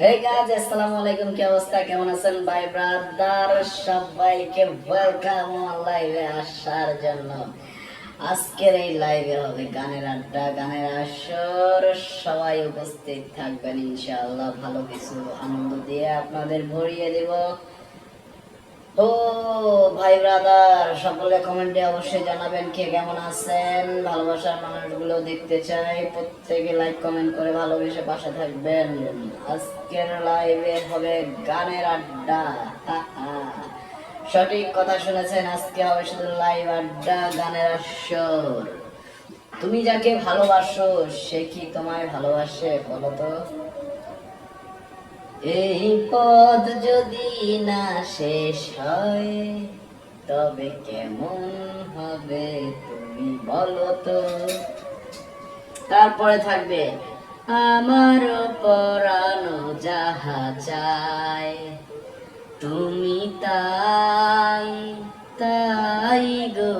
Hey guys, আসসালামু আলাইকুম। কি অবস্থা, কেমন আছেন ভাই ব্রাদার? সবাইকে ওয়েলকাম লাইভে আসার জন্য। আজকের এই লাইভে হবে গানের আড্ডা, গানের আসর। সবাই উপস্থিত থাকবেন ইনশাআল্লাহ। ভালো কিছু আনন্দ দিয়ে আপনাদের ভরিয়ে দেব। ও ভাই ব্রাদার, সকলে কমেন্টে অবশ্যই জানাবেন কে কেমন আছেন। ভালোবাসার মানুষগুলো দেখতে চাই। প্রত্যেকে লাইক কমেন্ট করে ভালোবেসে পাশে থাকবেন। আজকের লাইভে হবে গানের আড্ডা। সঠিক কথা শুনেছেন, আজকে হবে শুধু লাইভ আড্ডা, গানের আসর। তুমি যাকে ভালোবাসো সে কি তোমায় ভালোবাসে বলো তো? এই পথ যদি না শেষ হয় তবে কেমন হবে তুমি বলো তো? তারপরে থাকবে আমার পরানো যাহা চায় তুমি তাই তাই গো,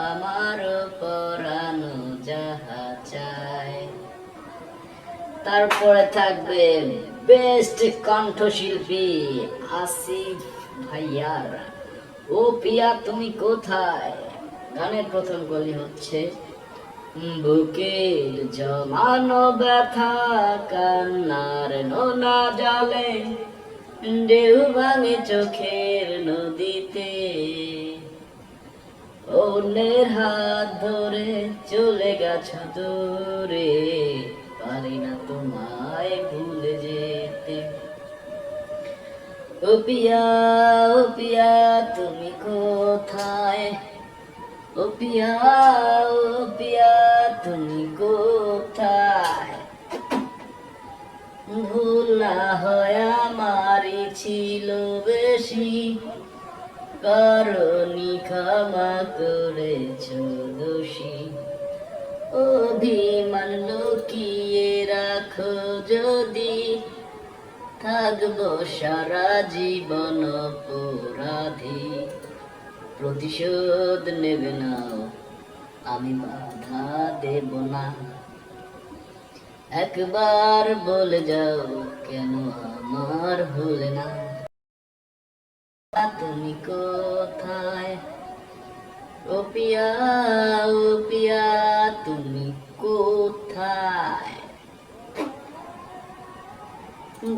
আমার পরানো যাহা চায়। তারপরে থাকবে বেস্ট কণ্ঠশিল্পী আসিফ ভাইয়ার ও পিয়া তুমি কোথায়। গানের প্রথম কলি হচ্ছে বুকের জমানো ব্যথা কান্নার নোনা জলে ঢেউ ভাঙে চোখের নদীতে, অন্যের হাত ধরে চলে গেছো দূরে, পারি না তোমায় ভুলে যেতে। ও পিয়া, ও পিয়া তুমি কোথায়। ও পিয়া, ও পিয়া তুমি কোথায়। ভুল না হয় আমারই ছিল বেশি, কারণই ক্ষমা করেছ দোষী। অভিমান লুকিয়ে রাখো যদি, থাকবো সারা জীবন অপরাধী। প্রতিশোধ নেবে নাও, আমি বাধা দেব না। একবার বলে যাও কেন আমার হলে না। তুমি কোথায়। ও পিয়া, ও পিয়া তুমি কোথায়।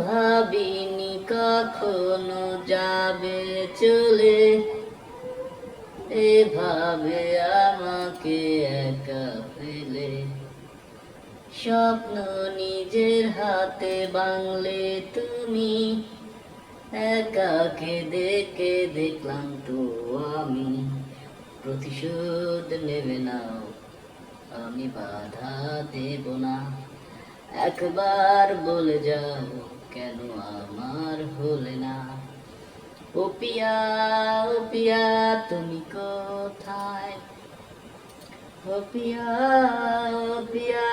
ভাবিনি কখনো যাবে চলে, এভাবে আমাকে একা ফেলে। স্বপ্ন নিজের হাতে বাংলে তুমি, একাকে দেখে দেখলাম তো আমি। প্রতিশোধ নেবে নাও, আমি বাধা দেব না। একবার বলে যাও কেন আমার হলে না। ও পিয়া, ও পিয়া তুমি কোথায়। ও পিয়া, ও পিয়া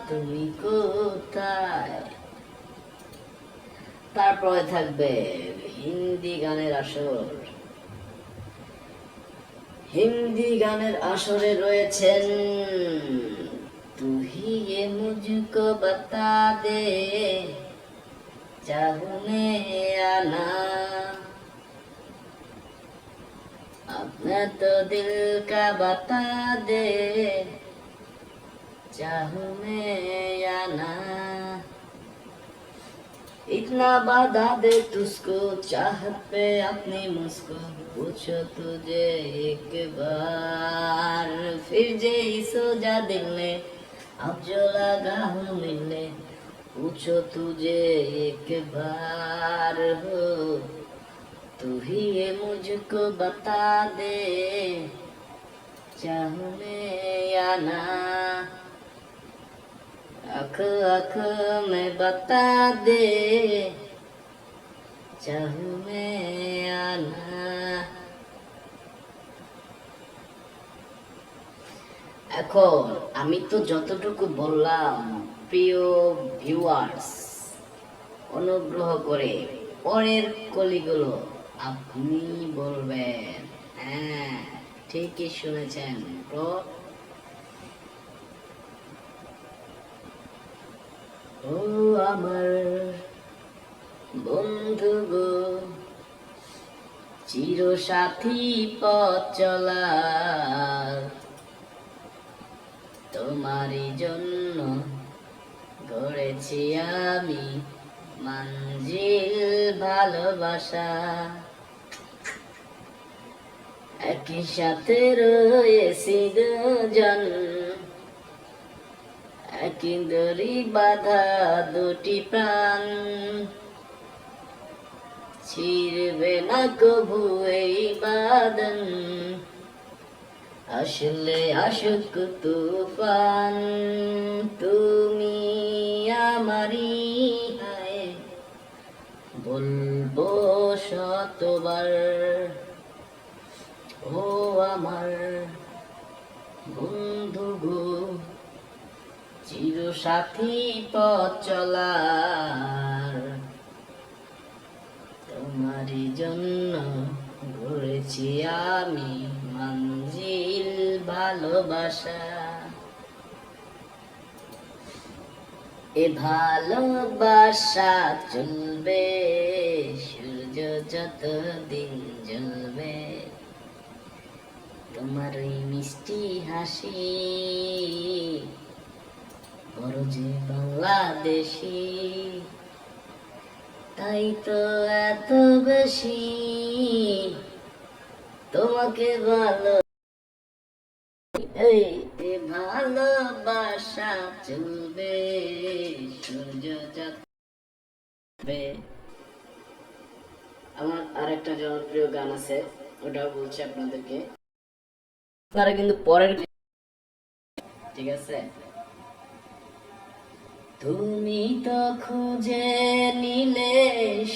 তুমি কোথায়। তারপরে থাকবে হিন্দি গানের আসর। হিন্দি গানের আসরে রয়েছেন তু হি ये मुझको बता दे चाहूं मैं या ना, अपना तो दिल का बता दे चाहूं मैं या ना। इतना वादा दे तुझको चाहत पे अपनी मुझको, पूछो तुझे एक बार फिर जे सो जा दिल ने, अब जो लगा हूँ मिलने। पूछो तुझे एक बार हो, तू ही ये मुझको बता दे चाहूं मैं या ना। आँख आँख में बता दे चाहूं मैं या ना। এখন আমি তো যতটুকু বললাম, প্রিয় ভিউয়ার্স অনুগ্রহ করে পরের কলিগুলো আপনি বলবেন। হ্যাঁ, ঠিকই শুনেছেন ব্রো। ও আমার বন্ধু গো চির সাথী পথ চলার, তোমারই জন্য গড়েছি আমি মঞ্জিল ভালোবাসা। একই সাথে রয়েছি দুজন, একই দড়ি বাঁধা দুটি প্রাণ, ছিড়বে না কভু এই বাঁধন, আসলে আসুক তুফান। তুমি আমারই হায় বলবো শতবার, ও আমার বন্ধু গো চির সাথী পথ চলার, তোমারই জন্য গড়েছি আমি মঞ্জিল ভালোবাসা। এ ভালোবাসা চলবে সূর্য যতদিন জ্বলবে, তোমার ওই মিষ্টি হাসি বড় যে বাংলাদেশি, তাই তো এত বেশি তোমাকে ভালো। এই ভালোবাসা চলবে সূর্য যাবে। আমার আরেকটা জনপ্রিয় গান আছে, ওটাও বলছি আপনাদেরকে, আপনারা কিন্তু পরের, ঠিক আছে। তুমি তো খুঁজে নিলে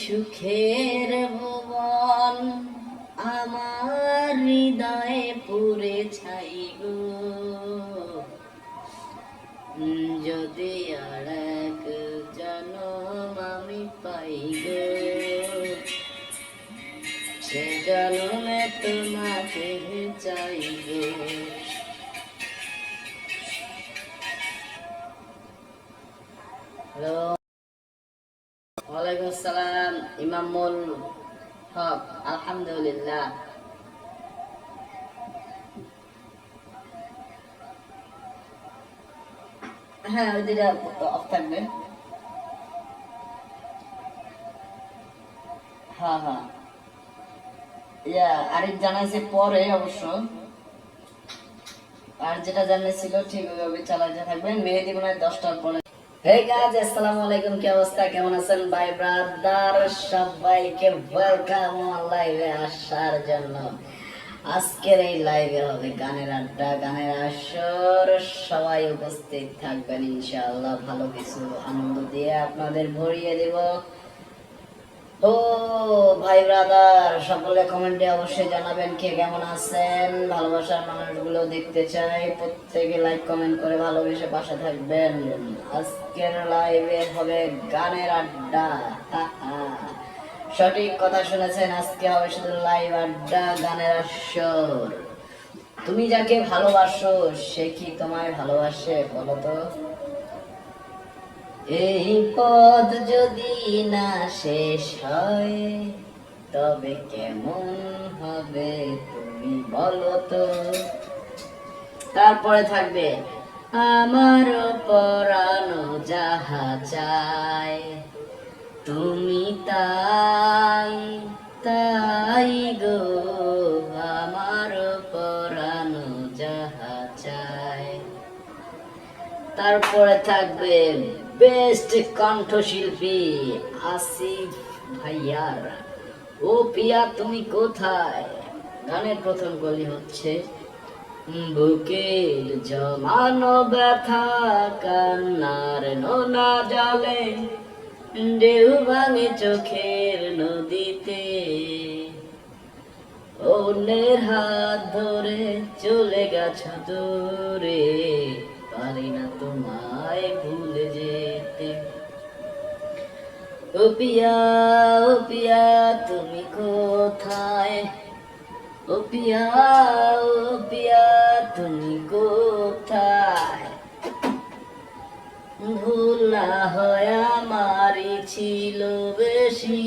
সুখের ভুবন, আমার হৃদয়ে পুরে ছাই গো, যদি আর এক জনম আমি পাই গো, সে জনমে তোমাকে চাই গো। হ্যালো, ওয়ালাইকুম আসসালাম ইমামুল হক, আলহামদুলিল্লাহ। হ্যাঁ ওই দুইটা অফ থাকবে। হ্যাঁ হ্যাঁ আরেক জানাইছে পরে অবশ্য, আর যেটা জানিয়েছিল ঠিক ওইভাবে চালাতে থাকবেন। মেহেদি মনে হয় 10টার পরে। হে গাইস, আসসালামু আলাইকুম, কি অবস্থা, কেমন আছেন ভাই ব্রাদার? সবাইকে ওয়েলকাম লাইভে আসার জন্য। আজকের এই লাইভে হবে গানের আড্ডা, গানের আসর, সবাই উপস্থিত থাকবেন ইনশাআল্লাহ। ভালো কিছু আনন্দ দিয়ে আপনাদের ভরিয়ে দেব। ও ভাই ব্রাদার সকলে কমেন্টে অবশ্যই জানাবেন কে কেমন আছেন। ভালোবাসার মানুষগুলো দেখতে চাই, প্রত্যেকে লাইক কমেন্ট করে ভালোবেসে পাশে থাকবেন। আজকের লাইভে হবে গানের আড্ডা, সঠিক কথা শুনেছেন, আজকে হবে শুধু লাইভ আড্ডা, গানের আসর। তুমি যাকে ভালোবাসো সে কি তোমায় ভালোবাসে বলো তো? এই পথ যদি না শেষ হয় তবে কেমন হবে তুমি বলো তো? তারপরে থাকবে আমার পরানো যাহা চায় তুমি তাই তাই গো, আমার পরানো যাহা চায়। তারপরে থাকবে বেস্ট কণ্ঠশিল্পী আসিফ ভাইয়ার ও পিয়া তুমি কোথায়। গানের প্রথম কলি হচ্ছে বুকের জমানো ব্যথা কান্নার নোনা জলে ঢেউ ভাঙে চোখের নদীতে, অন্যের হাত ধরে চলে গেছ দূরে, পারি না তোমায় ভুলে যেতে। ও পিয়া তুমি কোথায়, ও পিয়া তুমি কোথায়, ভুল না হয় আমারই ছিল বেশি,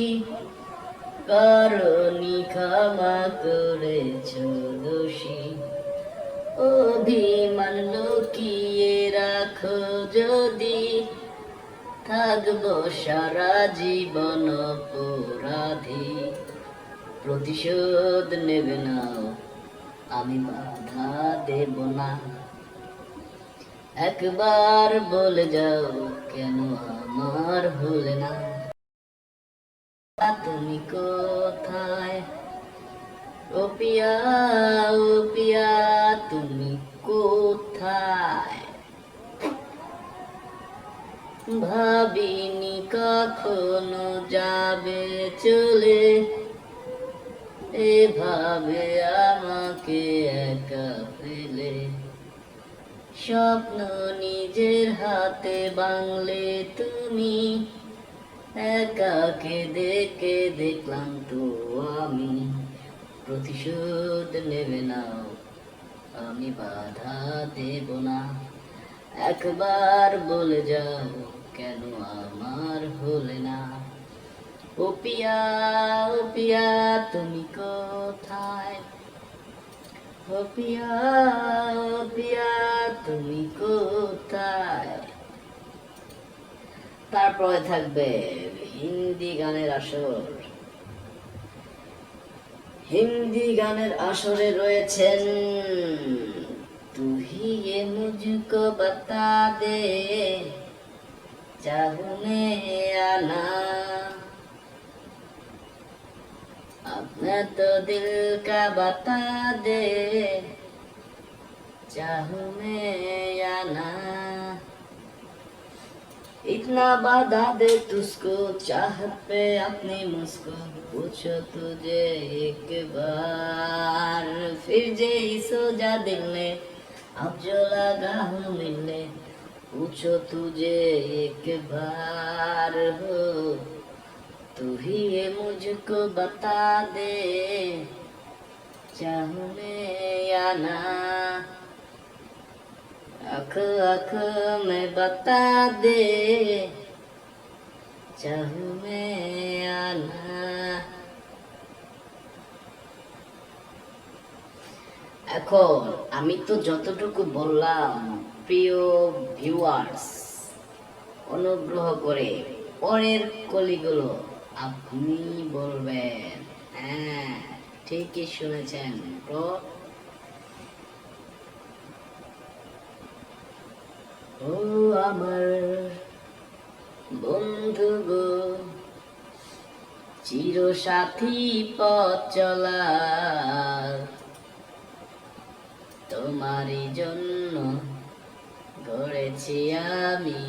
কারণই ক্ষমা করেছ দোষী। অভিমান লুকিয়ে রাখো যদি, থাকবো সারা জীবন অপরাধী। প্রতিশোধ নেবে নাও, আমি বাধা দেব না। একবার বলে যাও কেন আমার হলে না। তুমি কোথায় ও পিয়া, ও পিয়া তুমি কোথায়? ভাবিনি কখনো যাবে চলে, এভাবে আমাকে একা ফেলে। স্বপ্ন নিজের হাতে বাংলে তুমি, একাকে দেখে দেখলাম তো আমি। প্রতিশোধ নেবে নাও, আমি বাধা দেব না। একবার বলে যাও কেন আমার হলে না। ও পিয়া, ও পিয়া তুমি কোথায়? ও পিয়া, ও পিয়া তুমি কোথায়? তারপরে থাকবে হিন্দি গানের আসর। হিন্দি গানের আসরে রয়েছেন তু হি ये मुझको बता दे, चाहूं मैं या ना, अपना तो दिल का बता दे, चाहूं मैं या ना। इतना वादा दे तुझको, चाहत पे अपनी मुझको, पूछो तुझे एक बार, फिर जे सो जा दिल ने, अब जो लगा हूँ मिलने। पूछो तुझे एक बार हो, तू ही ये मुझको बता दे, चाहूं मैं या ना। आँख आँख में बता दे, चाहूं मैं या ना। এখন আমি তো যতটুকু বললাম, প্রিয় ভিউয়ার্স, অনুগ্রহ করে পরের কলিগুলো আপনি বলবেন। হ্যাঁ, ঠিকই শুনেছেন ব্রো। ও আমার বন্ধু গো, চির সাথী পথ চলা, তোমারই জন্য গড়েছি আমি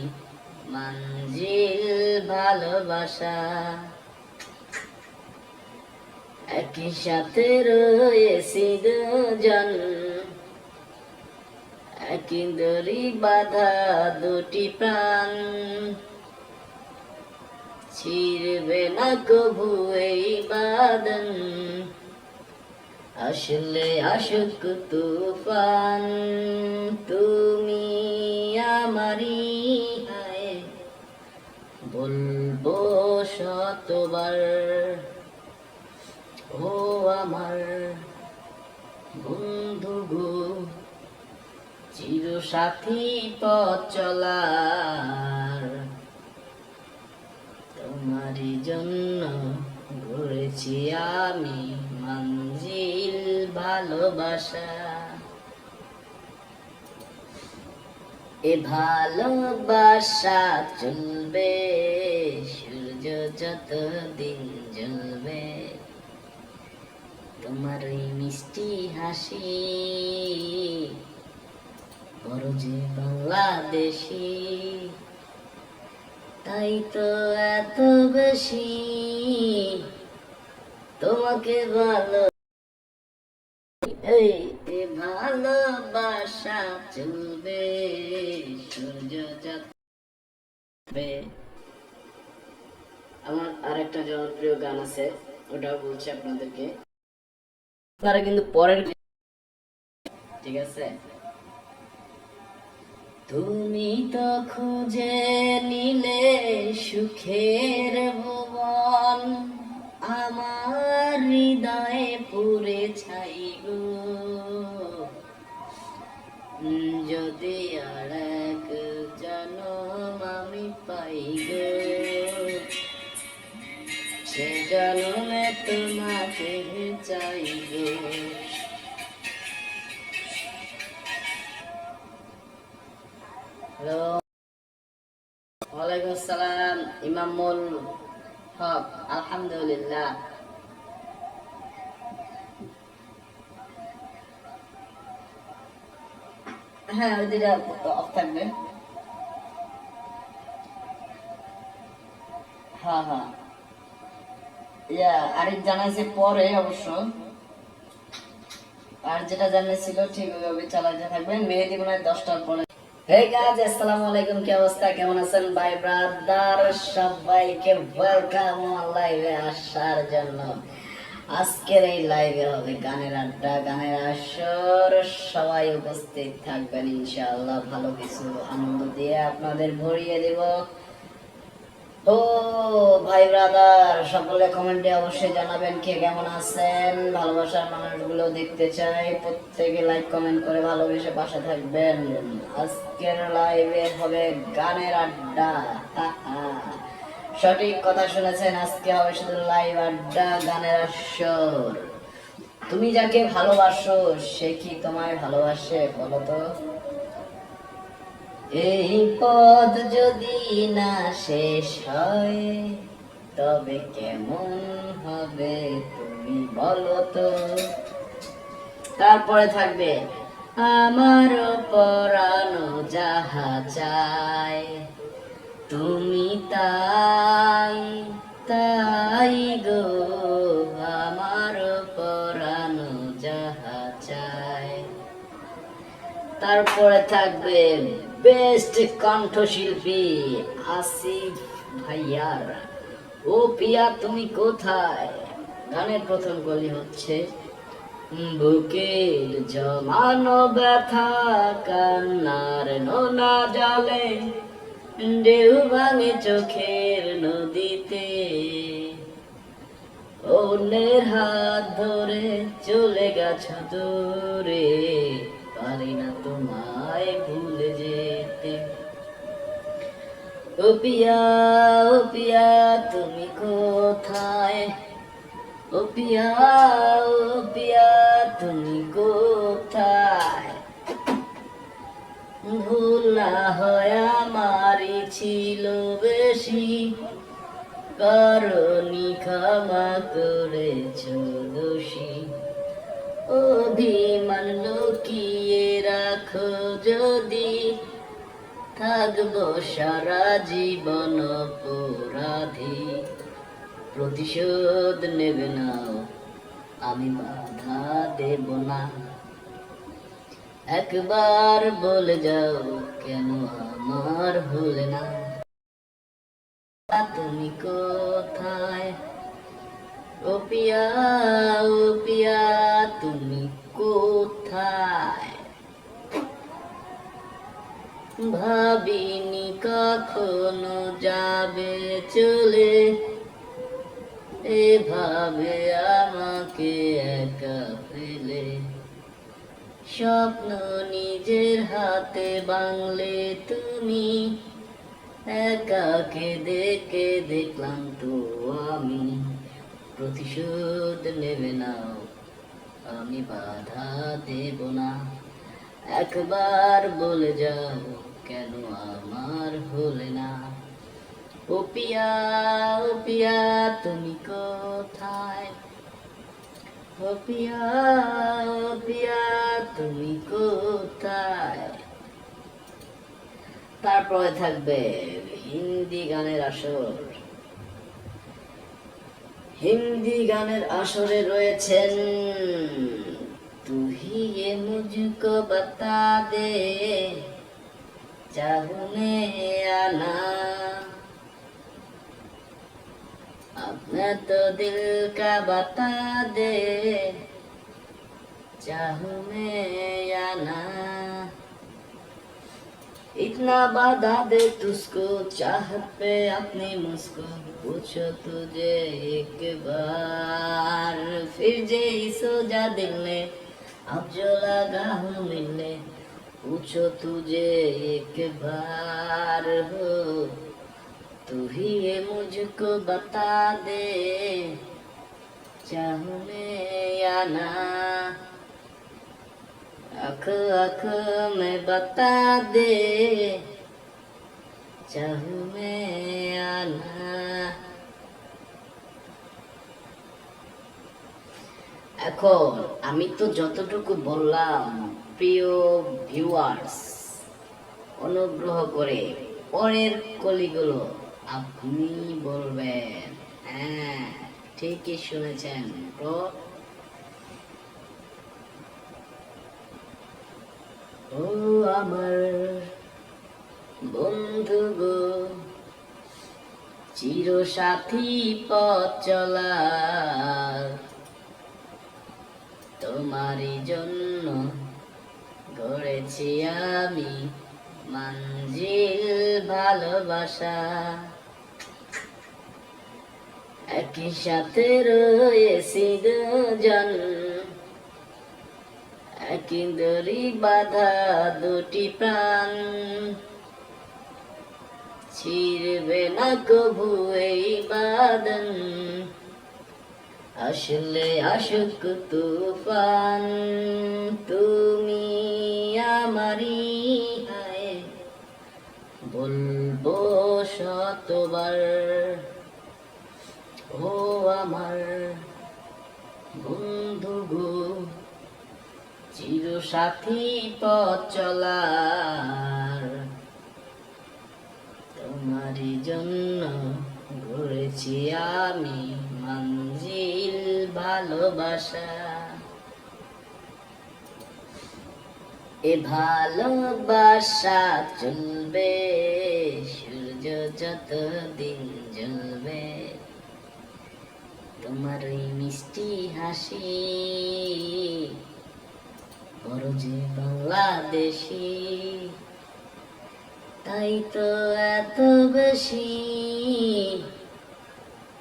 মঞ্জিল ভালোবাসা। একই সাথে রয়েছি দুজন, একই দড়ি বাঁধা দুটি প্রাণ, ছিড়বে না কভু এই বাঁধন, আসলে আসুক তুফান। তুমি আমারই হায় বলবো শতবার, ও আমার বন্ধু গো, চির সাথী পথ চলার, তোমারই জন্য গড়েছি আমি মঞ্জিল ভালোবাসা। এ ভালোবাসা চলবে সূর্য যতদিন জ্বলবে, তোমার ওই মিষ্টি হাসি বড় যে বাংলাদেশি, তাই তো এত বেশি তোমাকে ভালো। এই ভালোবাসা চলবে সূর্য যাবে। আমার আরেকটা জনপ্রিয় গান আছে, ওটাও বলছি আপনাদেরকে, আপনারা কিন্তু পরের, ঠিক আছে। তুমি তো খুঁজে নিলে সুখের ভুবন, আমার হৃদয়ে পুরে ছাই গো। যদি আর এক জনম আমি পাই গো, সে জনমে তোমাকে চাই গো। হ্যালো, ওয়ালাইকুম আসসালাম ইমামুল হক। আলহামদুলিল্লাহ। হ্যাঁ, ওই দুইটা অফ থাকবে। হ্যাঁ হ্যাঁ, আরেক জানাইছে পরে অবশ্য, আর যেটা জানিয়েছিল ঠিক ওইভাবে চালাতে থাকবেন। মেহেদি মনে হয় 10টার পরে। হে গাইস, আসসালামু আলাইকুম। কি অবস্থা, কেমন আছেন ভাই ব্রাদার? সবাইকে ওয়েলকাম লাইভে আসার জন্য। আজকের এই লাইভে হবে গানের আড্ডা, গানের আসর। সবাই উপস্থিত থাকবেন ইনশাআল্লাহ। ভালো কিছু আনন্দ দিয়ে আপনাদের ভরিয়ে দেব। ও ভাই ব্রাদার, সকলে কমেন্টে অবশ্যই জানাবেন কে কেমন আছেন। ভালোবাসার মানুষগুলো দেখতে চাই। প্রত্যেকে লাইক কমেন্ট করে ভালোবেসে পাশে থাকবেন। আজকের লাইভে হবে গানের আড্ডা। সঠিক কথা শুনেছেন, আজকে হবে শুধু লাইভ আড্ডা, গানের আসর। তুমি যাকে ভালোবাসো সে কি তোমায় ভালোবাসে বলো তো? এই পথ যদি না শেষ হয় তবে কেমন হবে তুমি বলো তো? তারপরে থাকবে আমার পরানো যাহা চায় তুমি তাই তাই গো, আমার পরানো যাহা চায়। তারপরে থাকবে বেস্ট কণ্ঠশিল্পী আসিফ ভাইয়ার ও পিয়া তুমি কোথায়। গানের প্রথম কলি হচ্ছে বুকের জমানো ব্যথা কান্নার নোনা জলে ঢেউ ভাঙে চোখের নদীতে, অন্যের হাত ধরে চলে গেছো দূরে, পারি না তোমায় ভুলে যেতে। ও পিয়া তুমি কোথায়? ও পিয়া তুমি কোথায়? ভুল না হয় আমারই ছিল বেশি, কারণই ক্ষমা করেছ দোষী। অভিমান লুকিয়ে রাখো যদি, থাকবো সারা জীবন অপরাধী। প্রতিশোধ নেবে না, আমি বাধা দেব না। একবার বলে যাও কেন আমার হলে না। তুমি কোথায়? ও পিয়া তুমি কোথায়? ভাবিনি কখনো যাবে চলে, এভাবে আমাকে একা ফেলে। স্বপ্ন নিজের হাতে বাংলে তুমি, একাকে দেখে দেখলাম তো আমি। প্রতিশোধ নেবে নাও, আমি বাধা দেব না। একবার বলে যাও কেন আমার হলে না। ও পিয়া তুমি কোথায়? ও পিয়া তুমি কোথায়? তারপরে থাকবে হিন্দি গানের আসর। হিন্দি গানের আসরে রয়েছেন তু হি ये मुझको बता दे चाहूं मैं या ना, अपना तो दिल का बता दे चाहूं मैं या ना। कितना बाधा दे तुझको चाहत पे अपनी मुझको पूछो तुझे एक बार फिर जे सोजा दिल ने अब जो लगा हूँ मिलने पूछो तुझे एक बार हो तू ही ये मुझको बता दे चाहूँ मैं या ना आँख आँख में बता दे चाहूँ मैं या ना। এখন আমি তো যতটুকু বললাম প্রিয় ভিউয়ার্স অনুগ্রহ করে পরের কলিগুলো আপনি বলবেন। হ্যাঁ ঠিকই শুনেছেন ব্রো। ও আমার বন্ধু গো চির সাথী পথ চলা তোমারই জন্য গড়েছি আমি মঞ্জিল ভালোবাসা একই সাথে রয়েছি দুজন একই দড়ি বাঁধা দুটি প্রাণ ছিড়বে না কভু এই বাঁধন আসলে আশুক তুফান তুমি আমারই হায় বলবো শতবার ও আমার বন্ধু গো চির সাথী পথ চলার তোমারই জন্য গড়েছি আমি মঞ্জিল ভালোবাসা এ ভালোবাসা চলবে সূর্য যতদিন জ্বলবে তোমার ওই মিষ্টি হাসি বড় যে বাংলাদেশি তাই তো এত বেশি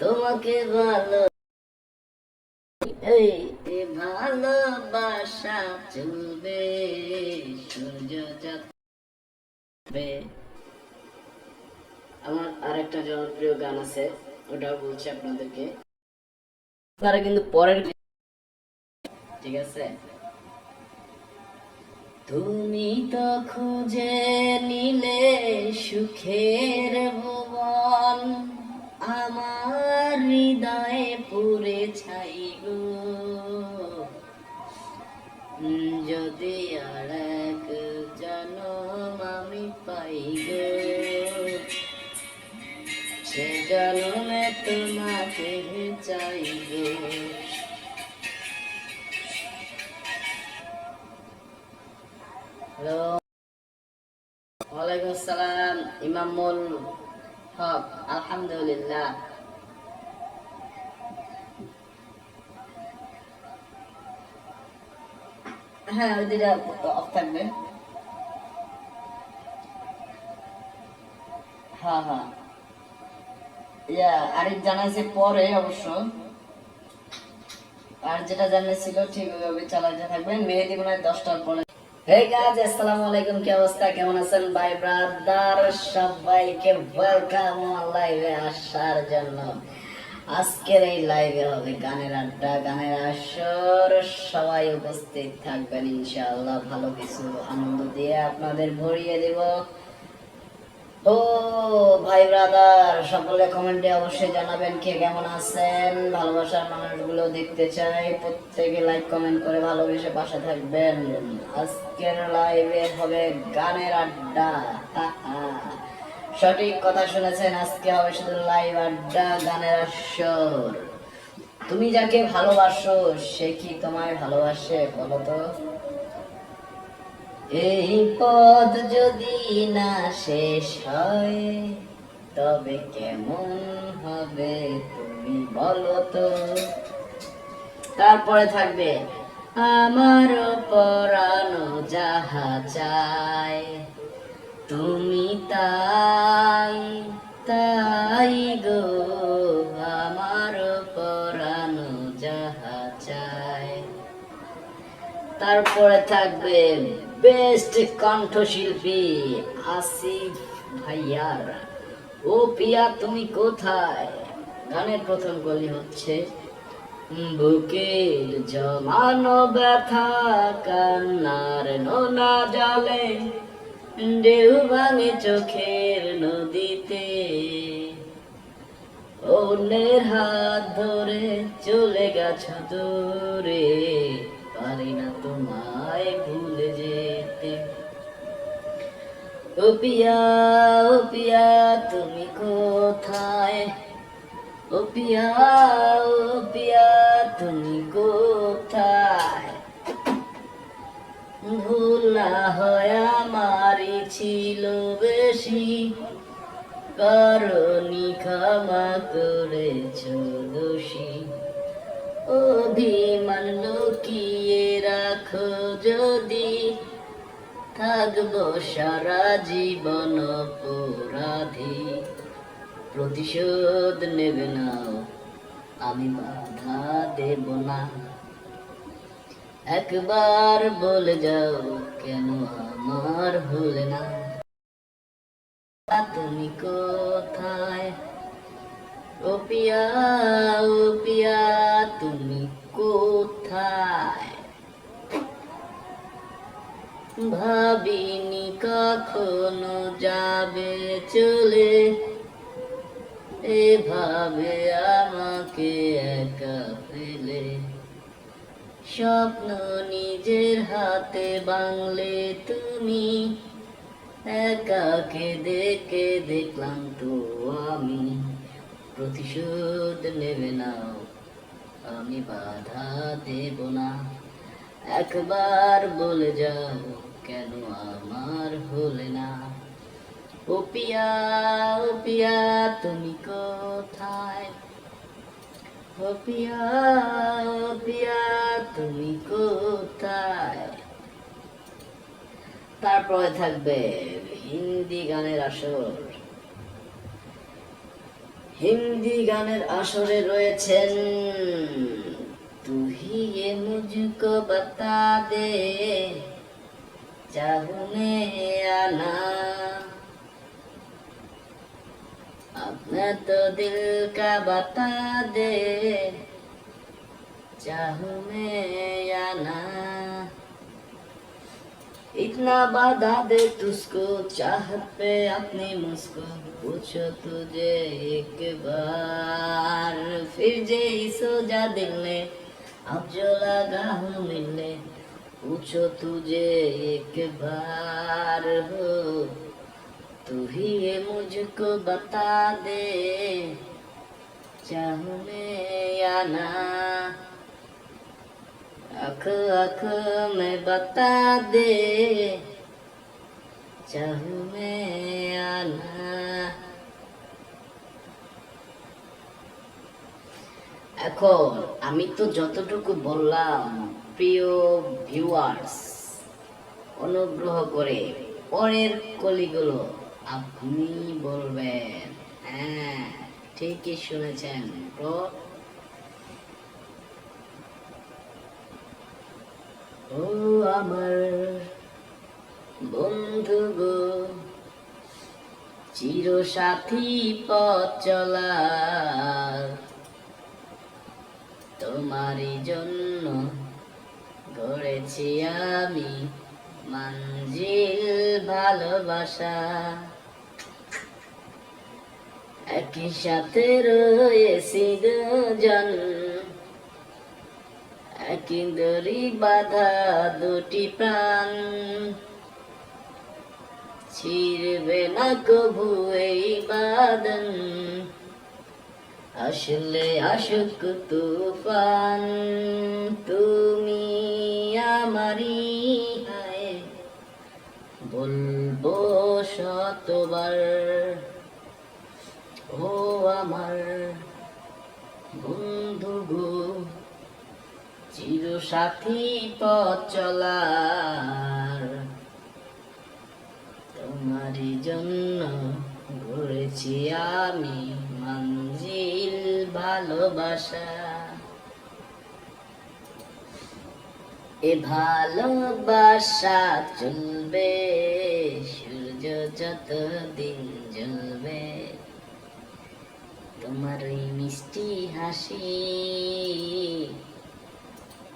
তোমাকে ভালো এই ভালোবাসা চলবে সূর্য যাবে। আমার আরেকটা জনপ্রিয় গান আছে ওটাও বলছি আপনাদেরকে আপনারা কিন্তু পরের ঠিক আছে। তুমি তো খুঁজে নিলে সুখের ভুবন আমার হৃদয়ে পুরে ছাই গো যদি আর এক জনম আমি পাই গো সে জনমে তোমাকে চাই গো। হ্যালো ওয়ালাইকুম আসসালাম ইমামুল হক আলহামদুলিল্লাহ। হ্যাঁ ওই দুইটা অফ থাকবে। হ্যাঁ হ্যাঁ আরেক জানাইছে পরে অবশ্য আর যেটা জানিয়েছিল ঠিক ওইভাবে চালাতে থাকবেন। মেহেদি মনে হয় 10টার পরে। হে গাইস আসসালামু আলাইকুম কি অবস্থা কেমন আছেন ভাই ব্রাদার সবাইকে ওয়েলকাম লাইভে আসার জন্য। আজকের এই লাইভে হবে গানের আড্ডা গানের আসর সবাই উপস্থিত থাকবেন ইনশাআল্লাহ ভালো কিছু আনন্দ দিয়ে আপনাদের ভরিয়ে দেব। ও ভাই ব্রাদার সকলে কমেন্টে অবশ্যই জানাবেন কে কেমন আছেন। ভালোবাসার মানুষগুলো দেখতে চাই প্রত্যেকে লাইক কমেন্ট করে ভালোবেসে পাশে থাকবেন। আজকের লাইভে হবে গানের আড্ডা সঠিক কথা শুনেছেন আজকে হবে শুধু লাইভ আড্ডা গানের আসর। তুমি যাকে ভালোবাসো সে কি তোমায় ভালোবাসে বলো তো। এই পথ যদি না শেষ হয় তবে কেমন হবে তুমি বলো তো। তারপরে থাকবে আমার পরানো যাহা চায় তুমি তাই তাই গো আমার পরানো যাহা চায়। তারপরে থাকবে বেস্ট কণ্ঠশিল্পী আসিফ ভাইয়ার ও পিয়া তুমি কোথায়। গানের প্রথম কলি হচ্ছে বুকের জমানো ব্যথা কান্নার নোনা জলে ঢেউ ভাঙে চোখের নদীতে, অন্যের হাত ধরে চলে গেছ দূরে, পারি না তোমায় ভুলে যেতে। ও পিয়া তুমি কোথায়, ও পিয়া তুমি কোথায়। ভুল না হয় আমারই ছিল বেশি, কারণই ক্ষমা করেছ দোষী। অভিমান লুকিয়ে রাখো যদি, থাকবো সারা জীবন অপরাধী। প্রতিশোধ নেবে নাও আমি বাধা দেব না, একবার বলে যাও কেন আমার হলে না। তুমি কোথায়, ও পিয়া তুমি কোথায়। ভাবিনি কখনো যাবে চলে, এভাবে আমাকে একা ফেলে। স্বপ্ন নিজের হাতে বাংলে তুমি, একাকে দেখে দেখলাম তো আমি। প্রতিশোধ নেবে নাও আমি বাধা দেব না, একবার বলে যাও কেন আমার হলে না। ও পিয়া তুমি কোথায়, ও পিয়া তুমি কোথায়। তারপরে থাকবে হিন্দি গানের আসর। হিন্দি গানের আসরে রয়েছেন তু হি ये मुझको बता दे चाहूं मैं या ना, अपना तो दिल का बता दे चाहूं मैं या ना। इतना बता दे तुझको चाहत पे अपनी मुझको, पूछो तुझे एक बार फिर जे सो जा दिल ने, अब जो लगा हूँ मिलने। पूछो तुझे एक बार हो तू ही ये मुझको बता दे चाहूं मैं या ना। आँख आँख में बता दे चाहूं मैं या ना। এখন আমি তো যতটুকু বললাম, প্রিয় ভিউয়ার্স অনুগ্রহ করে পরের কলিগুলো আপনি বলবেন। হ্যাঁ ঠিকই শুনেছেন তো। ও আমার বন্ধু গো চির সাথী পথ চলা, তোমারই জন্য গড়েছি আমি মঞ্জিল ভালোবাসা। একই সাথে রয়েছি দুজন, একই দড়ি বাঁধা দুটি প্রাণ, ছিড়বে না কভু এই বাঁধন, আসলে আসুক তুফান। তুমি আমারই হায় বলবো শতবার, ও আমার বন্ধু গো চির সাথী পথ চলার, তোমার তোমারই জন্য গড়েছি আমি মঞ্জিল ভালোবাসা। এ ভালোবাসা চলবে সূর্য যতদিন জ্বলবে। তোমার ওই মিষ্টি হাসি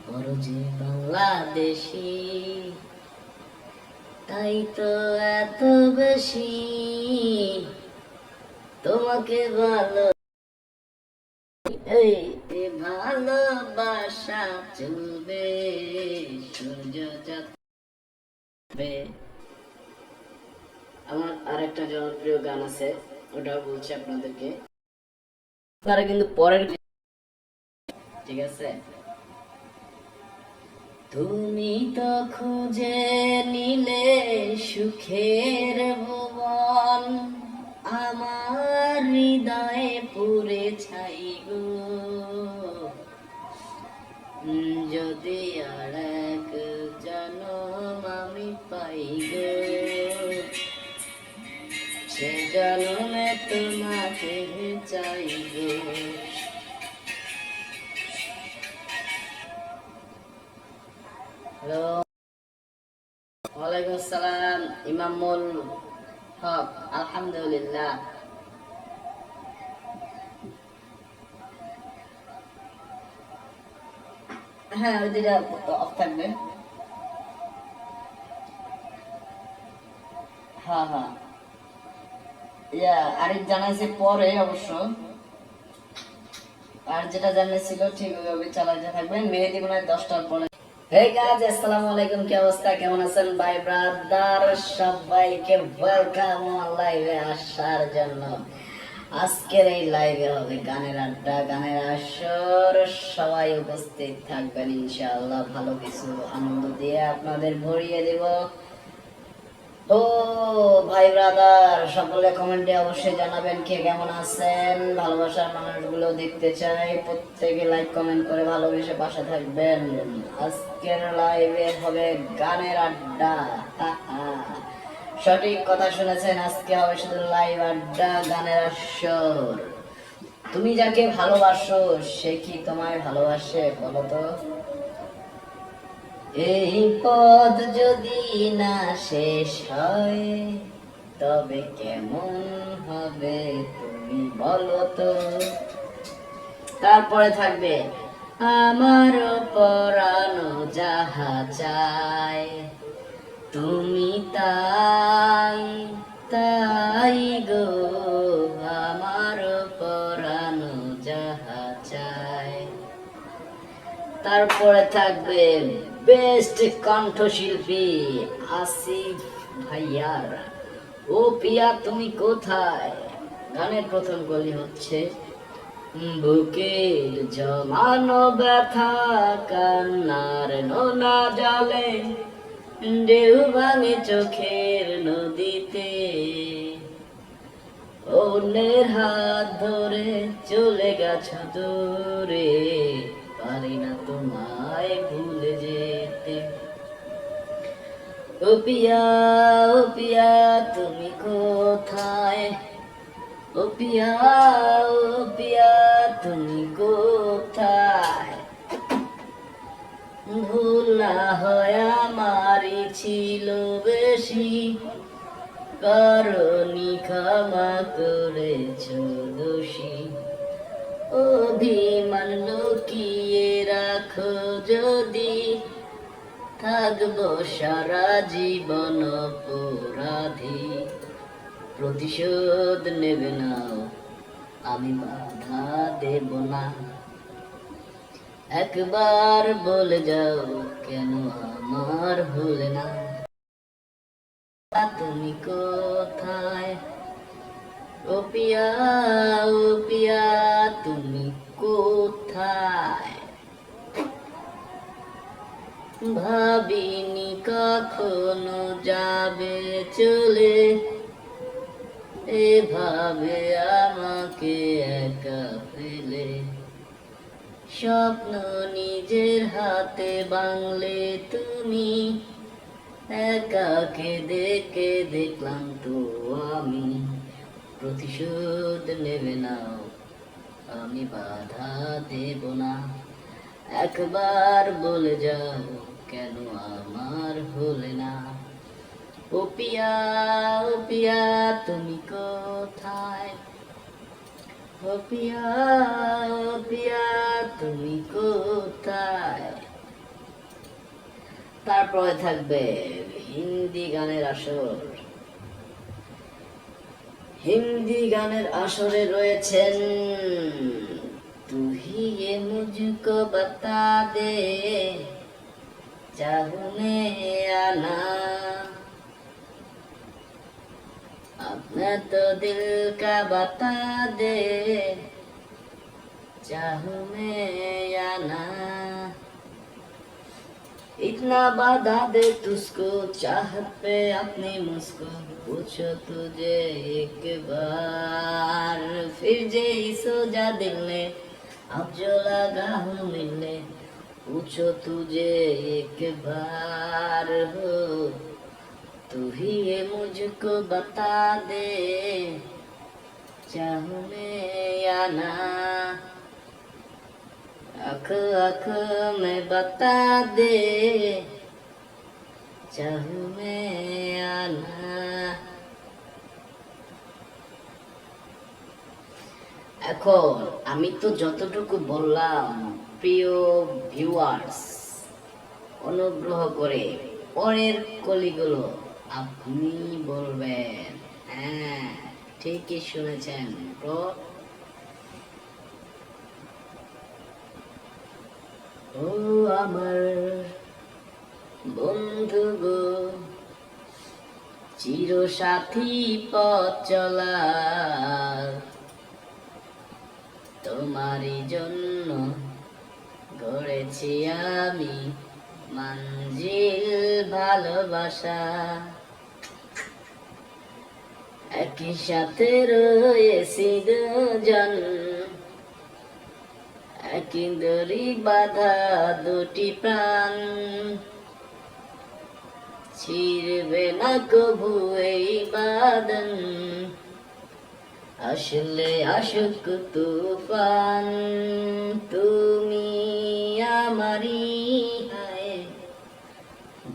বড় যে বাংলাদেশি, তাই তো এত বেশি তোমাকে ভালো। এই ভালোবাসা চলবে সূর্য যাবে। আমার আরেকটা জনপ্রিয় গান আছে, ওটা বলছি আপনাদেরকে, আপনারা কিন্তু পরের, ঠিক আছে। তুমি তো খুঁজে নিলে সুখের ভুবন, আমার হৃদয়ে পুরে ছাই গো। যদি আর এক জনম আমি পাই গো, সে জনমে তোমাকে চাই গো। হ্যালো, ওয়ালাইকুম আসসালাম ইমামুল হক। আলহামদুলিল্লাহ। হ্যাঁ, ওই দুইটা অফ থাকবে। হ্যাঁ হ্যাঁ, আরেক জানাইছে পরে অবশ্য, আর যেটা জানিয়েছিল ঠিক ওইভাবে চালাতে থাকবেন। মেহেদি মনে হয় 10টার পরে। হে গাইস, আসসালামু আলাইকুম, কি অবস্থা, কেমন আছেন ভাই ব্রাদার? সবাইকে ওয়েলকাম লাইভে আসার জন্য। আজকের এই লাইভে হবে গানের আড্ডা, গানের আসর। সবাই উপস্থিত থাকবেন ইনশাআল্লাহ। ভালো কিছু আনন্দ দিয়ে আপনাদের ভরিয়ে দেব। ও ভাই ব্রাদার, সকলে কমেন্টে অবশ্যই জানাবেন কে কেমন আছেন। ভালোবাসার মানুষগুলো দেখতে চাই, প্রত্যেকে লাইক কমেন্ট করে ভালোবেসে পাশে থাকবেন। আজকের লাইভে হবে গানের আড্ডা। সঠিক কথা শুনেছেন, আজকে হবে শুধু লাইভ আড্ডা, গানের আসর। তুমি যাকে ভালোবাসো সে কি তোমায় ভালোবাসে বলো তো? এই পথ যদি না শেষ হয় তবে কেমন হবে তুমি বলো তো? তারপরে থাকবে আমার পরানো যাহা চায় তুমি তাই তাই গো, আমার পরানো যাহা চায়। তারপরে থাকবে বেস্ট কণ্ঠশিল্পী আসিফ ভাইয়ার ও পিয়া তুমি কোথায়। গানের প্রথম কলি হচ্ছে বুকের জমানো ব্যথা কান্নার নোনা জলে ঢেউ ভাঙে চোখের নদীতে, অন্যের হাত ধরে চলে গেছো দূরে, পারি না তোমায় ভুলে যেতে। ও পিয়া তুমি কোথায়, ও পিয়া তুমি কোথায়। ভুল না হয় আমারই ছিল বেশি, কারণই ক্ষমা করেছ দোষী। অভিমান লুকিয়ে রাখো যদি, থাকবো সারা জীবন অপরাধী। প্রতিশোধ নেবে না, আমি বাধা দেব না। একবার বলে যাও কেন আমার হলে না। তুমি কোথায়, ও পিয়া তুমি কোথায়। ভাবিনি কখনো যাবে চলে, এভাবে আমাকে একা ফেলে। স্বপ্ন নিজের হাতে বাংলে তুমি, একাকে দেখে দেখলাম তো আমি, প্রতিশোধ নেবে নাও, আমি বাধা দেব না। একবার বলে যাও কেন আমার হলে না। ও পিয়া, ও পিয়া তুমি কোথায়, ও পিয়া, ও পিয়া তুমি কোথায়। তারপরে থাকবে হিন্দি গানের আসর। হিন্দি গানের আসরে রয়েছেন তু হি ये मुझको बता दे, चाहूं मैं या ना, अपना तो दिल का बता दे, चाहूं मैं या ना। इतना बता दे तुझको चाहत पे अपनी मुझको, पूछो तुझे एक बार, फिर जे सो जा दिल ने, अब जो लगा हूँ मिलने, पूछो तुझे एक बार हो, तू ही ये मुझको बता दे, चाहूं मैं या ना। आँख आँख में बता दे, चाहूं मैं या ना। এখন আমি তো যতটুকু বললাম, প্রিয় ভিউয়ার্স, অনুগ্রহ করে পরের কলিগুলো আপনি বলবেন। হ্যাঁ, ঠিকই শুনেছেন ব্রো। ও আমার বন্ধু গো, চির সাথী পথ চলা, তোমারই জন্য গড়েছি আমি মঞ্জিল ভালোবাসা। একই সাথে রয়েছি দুজন, একই দড়ি বাঁধা দুটি প্রাণ, ছিড়বে না কভু এই বাঁধন, আসলে আসুক তুফান। তুমি আমারই হায়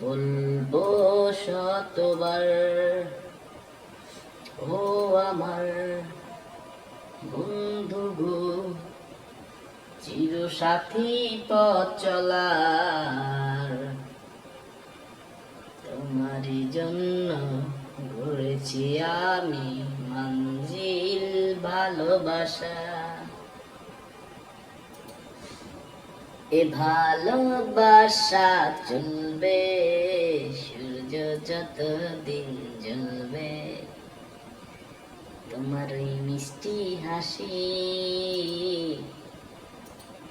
বলবো শতবার, ও আমার বন্ধু গো, চির সাথী পথ চলার, তোমারই জন্য গড়েছি আমি মঞ্জিল ভালোবাসা। এ ভালোবাসা চলবে সূর্য যতদিন জ্বলবে, তোমার ওই মিষ্টি হাসি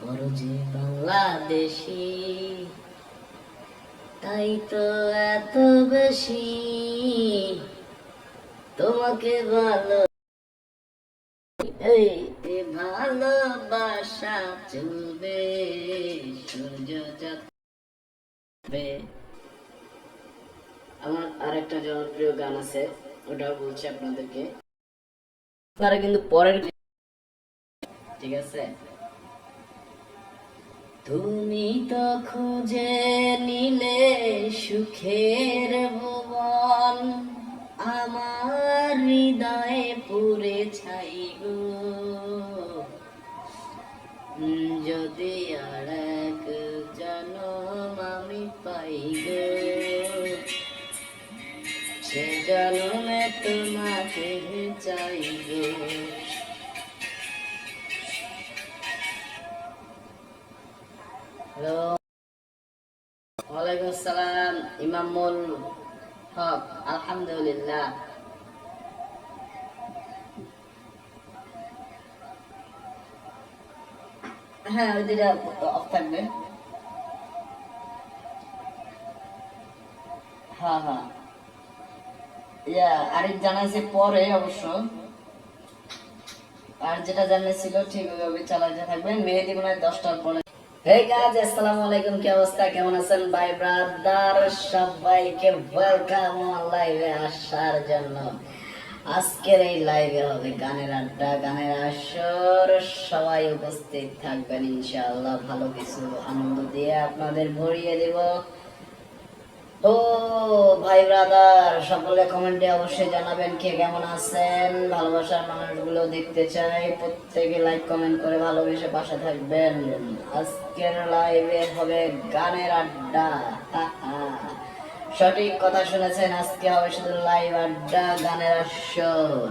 বড় যে বাংলাদেশি, তাই তো এত বেশি তোমাকে ভালো। এই ভালোবাসা চলবে সূর্য যাবে। আমার আরেকটা জনপ্রিয় গান আছে, ওটাও বলছি আপনাদেরকে, আপনারা কিন্তু পরের, ঠিক আছে। তুমি তো খুঁজে নিলে সুখের ভুবন, আমার হৃদয়ে পুরে ছাই গো, যদি আর এক জনম আমি পাই গো, সে জনমে তোমাকে চাই গো। হ্যালো, ওয়ালাইকুম আসসালাম, ইমামুল হক, আলহামদুলিল্লাহ। হ্যাঁ, ওই দুইটা অফ থাকবে। হ্যাঁ হ্যাঁ, আরেক জানাইছে পরে অবশ্য, আর যেটা জানিয়েছিল ঠিক ওইভাবে চালাতে থাকবেন। মেহেদি মনে হয় 10টার পরে। হে গাইস, আসসালামু আলাইকুম। কি অবস্থা, কেমন আছেন ভাই ব্রাদার? সবাইকে ওয়েলকাম লাইভে আসার জন্য। আজকের এই লাইভে হবে গানের আড্ডা, গানের আসর। সবাই উপস্থিত থাকবেন ইনশাআল্লাহ। ভালো কিছু আনন্দ দিয়ে আপনাদের ভরিয়ে দেব। ও ভাই ব্রাদার, সকলে কমেন্টে অবশ্যই জানাবেন কে কেমন আছেন। ভালোবাসার মানুষগুলো দেখতে চাই, প্রত্যেকে লাইক কমেন্ট করে ভালোবেসে পাশে থাকবেন। আজকের লাইভে হবে গানের আড্ডা। সঠিক কথা শুনেছেন, আজকে হবে শুধু লাইভ আড্ডা, গানের আসর।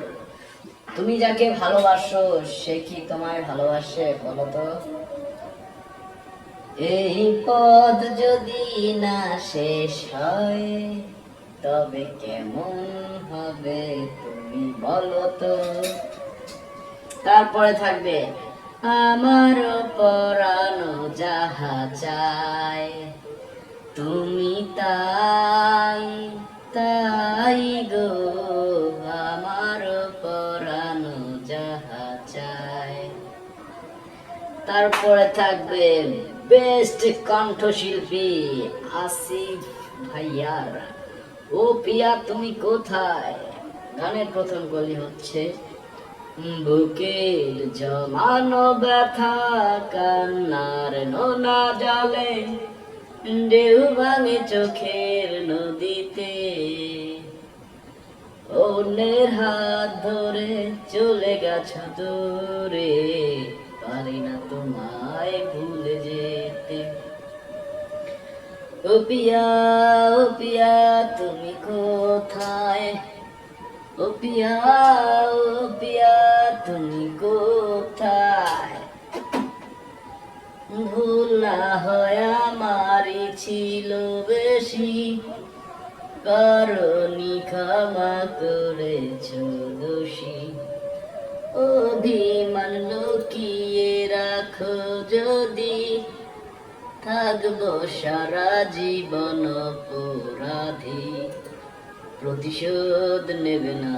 তুমি যাকে ভালোবাসো সে কি তোমায় ভালোবাসে বলো তো? এই পথ যদি না শেষ হয় তবে কেমন হবে তুমি বলো তো? তারপরে থাকবে আমার পরানো যাহা চায় তুমি তাই তাই গো, আমার পরানো যাহা চায়। তারপরে থাকবে বেস্ট কণ্ঠশিল্পী আসিফ ভাইয়ার ও পিয়া তুমি কোথায়। গানের প্রথম কলি হচ্ছে বুকের জমানো ব্যথা কান্নার নোনা জলে ঢেউ ভাঙে চোখের নদীতে, অন্যের হাত ধরে চলে গেছ দূরে, পারি না তোমায় ভুলে যেতে। ও পিয়া তুমি কোথায়? ও পিয়া তুমি কোথায়? ভুল না হয় আমারই ছিল বেশি, কারণই ক্ষমা করেছ দোষী। অভিমান লুকিয়ে রাখো যদি, থাকবো সারা জীবন অপরাধী। প্রতিশোধ নেবে না,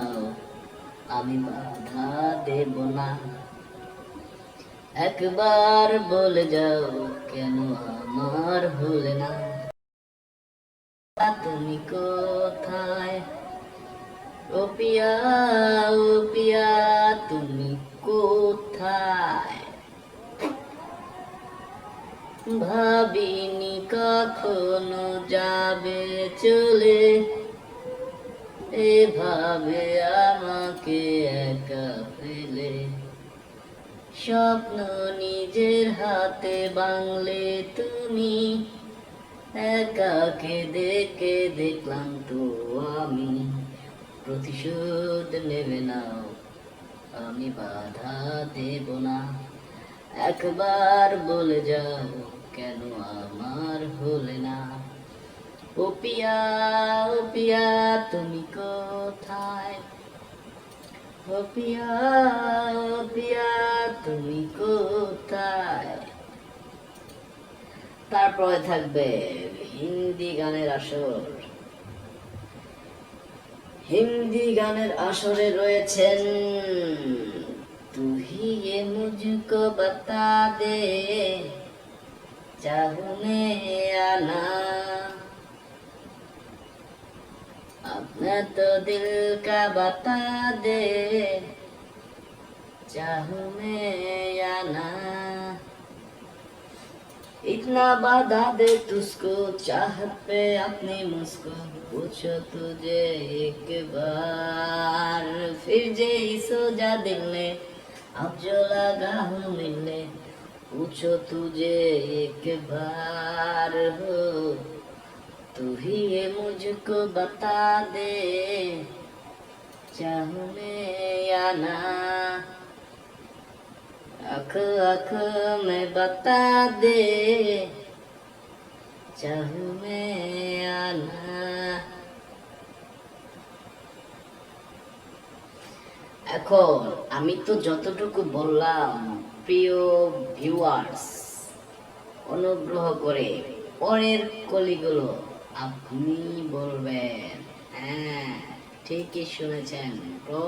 আমি বাধা দেব না। একবার বলে যাও কেন আমার হলে না। তুমি কোথায়? ও পিয়া তুমি কোথায়? ভাবিনি কখনো যাবে চলে, এভাবে আমাকে একা ফেলে। স্বপ্ন নিজের হাতে বাংলে তুমি, একাকে দেখে দেখলাম তো আমি। প্রতিশোধ নেবে নাও, আমি বাধা দেব না। একবার বলে যাও কেন আমার হলে না। ও পিয়া তুমি কোথায়? ও পিয়া তুমি কোথায়? তারপরে থাকবে হিন্দি গানের আসর। হিন্দি গানের আসরে রয়েছেন তু হি ये मुझको बता दे चाहूं मैं या ना, अपना तो दिल का बता दे चाहूं मैं या ना। इतना बता दे तुझको चाहत पे अपनी मुझको, पूछो तुझे एक बार फिर जे सो जा दिल ने, अब जो लगा हूँ मिलने। पूछो तुझे एक बार हो, तू ही ये मुझको बता दे चाहूं मैं या ना। आँख आँख में बता दे चाहूं मैं या ना। এখন আমি তো যতটুকু বললাম, প্রিয় ভিউয়ার্স, অনুগ্রহ করে পরের কলিগুলো আপনি বলবেন। হ্যাঁ, ঠিকই শুনেছেন তো।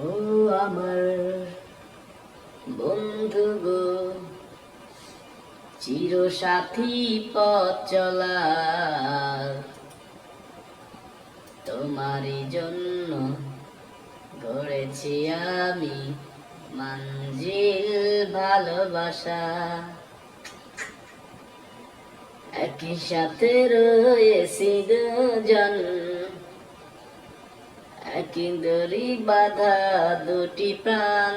ও আমার বন্ধু গো, চিরসাথী পথ চলার, তোমারই জন্য গড়েছি আমি মঞ্জিল ভালোবাসা। একই সাথে রয়েছি দুজন, একই দড়ি বাঁধা দুটি প্রাণ,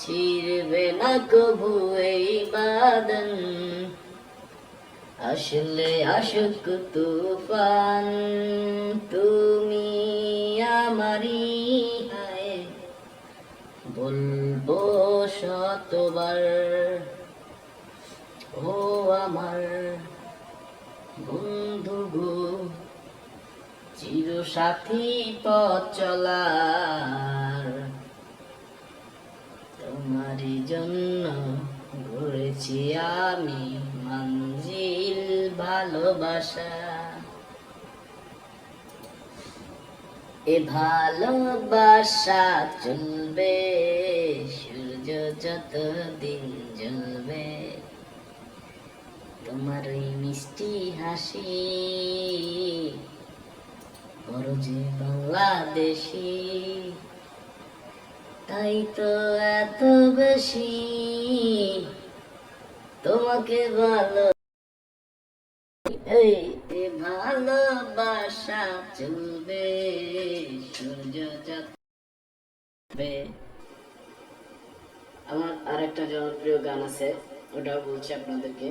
ছিড়বে না কভু এই বাঁধন, আসলে আসুক তুফান। তুমি আমারই হায় বলবো শতবার, ও আমার বন্ধু গো, চিরসাথী পথ চলার, তোমারই জন্য গড়েছি আমি মঞ্জিল ভালোবাসা। এ ভালোবাসা চলবে সূর্য যতদিন জ্বলবে, তোমার ওই মিষ্টি হাসি বড় যে বাংলাদেশি, তাই তো এত বেশি তোমাকে ভালো। এই ভালোবাসা চলবে সূর্য যাবে। আমার আরেকটা জনপ্রিয় গান আছে, ওটা বলছি আপনাদেরকে,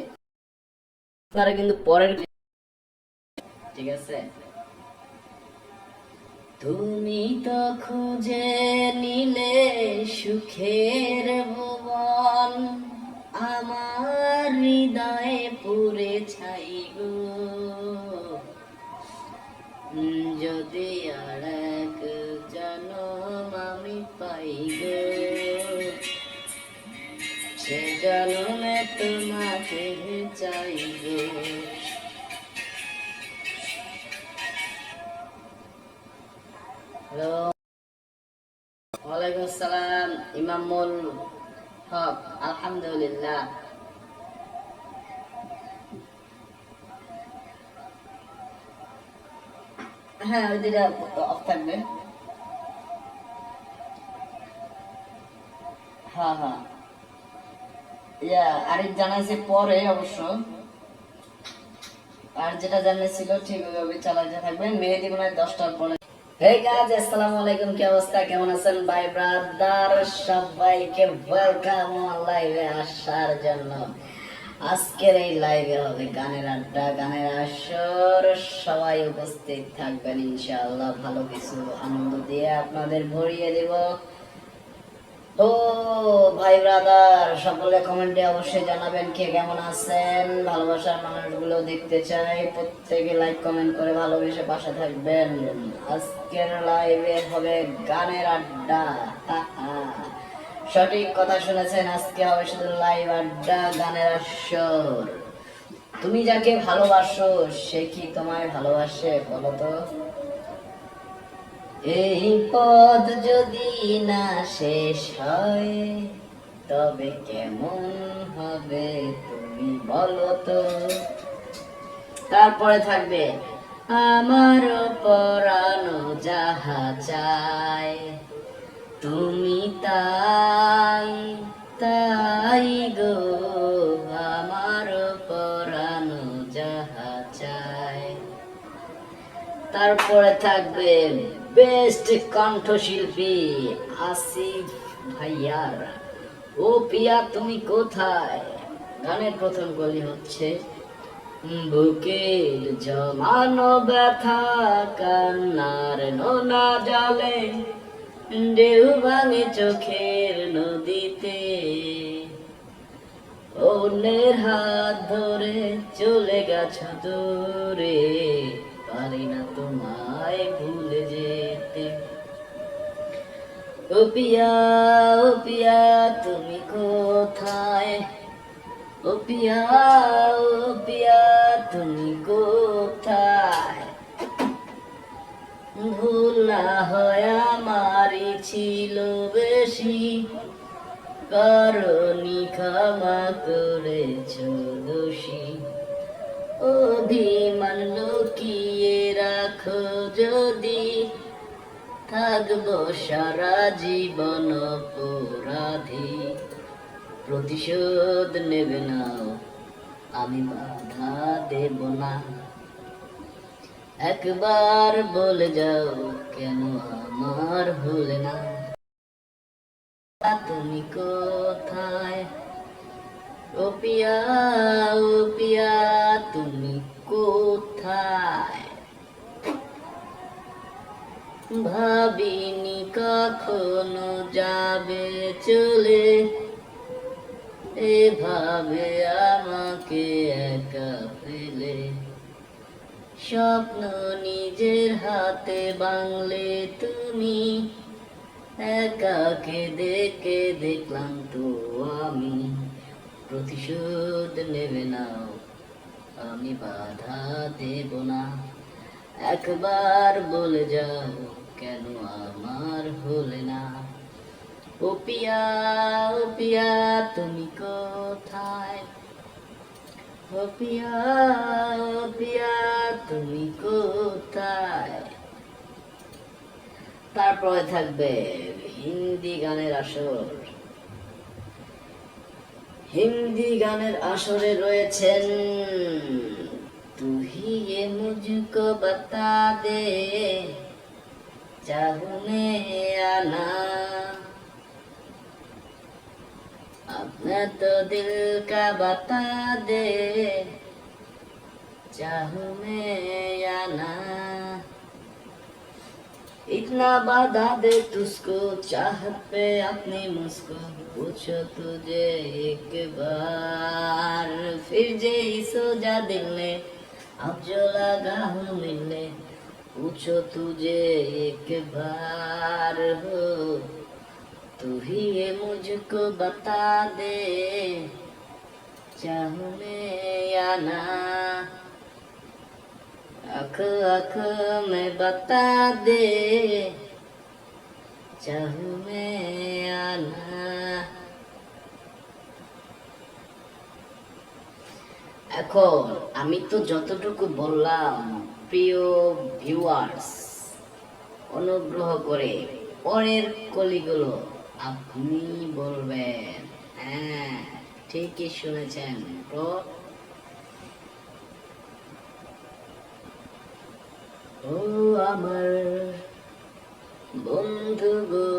আপনারা কিন্তু পরের, ঠিক আছে। তুমি তো খুঁজে নিলে সুখের ভুবন, আমার হৃদয়ে পুরে ছাই গো, যদি আর এক জনম আমি পাই গো, সে জনমে তোমাকে চাই গো। হ্যালো, ওয়ালাইকুম আসসালাম, ইমামুল হক, আলহামদুলিল্লাহ। হ্যাঁ, ওই দুইটা অফ থাকবে। হ্যাঁ হ্যাঁ, আরেক জানাইছে পরে অবশ্য, আর যেটা জানিয়েছিল ঠিক ওইভাবে চালাতে থাকবেন। মেহেদি মনে হয় 10টার পরে। হে গাইস, আসসালামু আলাইকুম, কি অবস্থা, কেমন আছেন ভাই ব্রাদার? সবাইকে ওয়েলকাম লাইভে আসার জন্য। আজকের এই লাইভে হবে গানের আড্ডা, গানের আসর, সবাই উপস্থিত থাকবেন ইনশাআল্লাহ। ভালো কিছু আনন্দ দিয়ে আপনাদের ভরিয়ে দেব। ও ভাই ব্রাদার, সকলে কমেন্টে অবশ্যই জানাবেন কে কেমন আছেন। ভালোবাসার মানুষগুলো দেখতে চাই, প্রত্যেকে লাইক কমেন্ট করে ভালোবেসে পাশে থাকবেন। আজকের লাইভে হবে গানের আড্ডা, সঠিক কথা শুনেছেন, আজকে হবে শুধু লাইভ আড্ডা, গানের আসর। তুমি যাকে ভালোবাসো সে কি তোমায় ভালোবাসে বলো তো? এই পথ যদি না শেষ হয় তবে কেমন হবে তুমি বলো তো? তারপরে থাকবে আমার পরানো যাহা চায় তুমি তাই তাই গো, আমার পরানো যাহা চায়। তারপরে থাকবে বেস্ট কণ্ঠশিল্পী আসিফ ভাইয়ার ও পিয়া তুমি কোথায়। গানের প্রথম কলি হচ্ছে বুকের জমানো ব্যথা কান্নার নোনা জলে ঢেউ ভাঙে চোখের নদীতে, অন্যের হাত ধরে চলে গেছ দূরে, পারি না তোমায় ভুলে যেতে। ও পিয়া তুমি কোথায়, ও পিয়া তুমি কোথায়, ভুল না হয় আমারই ছিল বেশি, কারণই ক্ষমা করেছ দোষী। অভিমান লুকিয়ে রাখো যদি, থাকবো সারা জীবন অপরাধী। প্রতিশোধ নেবে নাও, আমি বাধা দেব না। একবার বলে যাও কেন আমার হলে না। তুমি কোথায় ও পিয়া, ও পিয়া তুমি কোথায়? ভাবিনি কখনো যাবে চলে, এভাবে আমাকে একা ফেলে। স্বপ্ন নিজের হাতে বাংলে তুমি, একাকে দেখে দেখলাম তো আমি। প্রতিশোধ নেবে নাও, আমি বাধা দেব না। একবার বলে যাও কেন আমার হলে না। ও পিয়া, ও পিয়া তুমি কোথায়? ও পিয়া, ও পিয়া তুমি কোথায়? তারপরে থাকবে হিন্দি গানের আসর। হিন্দি গানের আসরে রয়েছেন তু হি ये मुझको बता दे, चाहूं मैं या ना, अपना तो दिल का बता दे, चाहूं मैं या ना। इतना बता दे तुझको चाहत पे अपनी मुझको, पूछो तुझे एक बार फिर जे सो जा दिल ने, अब जो लगा हूँ मिलने। पूछो तुझे एक बार हो, तू ही ये मुझको बता दे, चाहूं मैं या ना। आँख आँख में बता दे, चाहूं मैं या ना। এখন আমি তো যতটুকু বললাম, প্রিয় ভিউয়ার্স, অনুগ্রহ করে পরের কলিগুলো আপনি বলবেন। হ্যাঁ, ঠিকই শুনেছেন। তো ও আমার বন্ধু গো,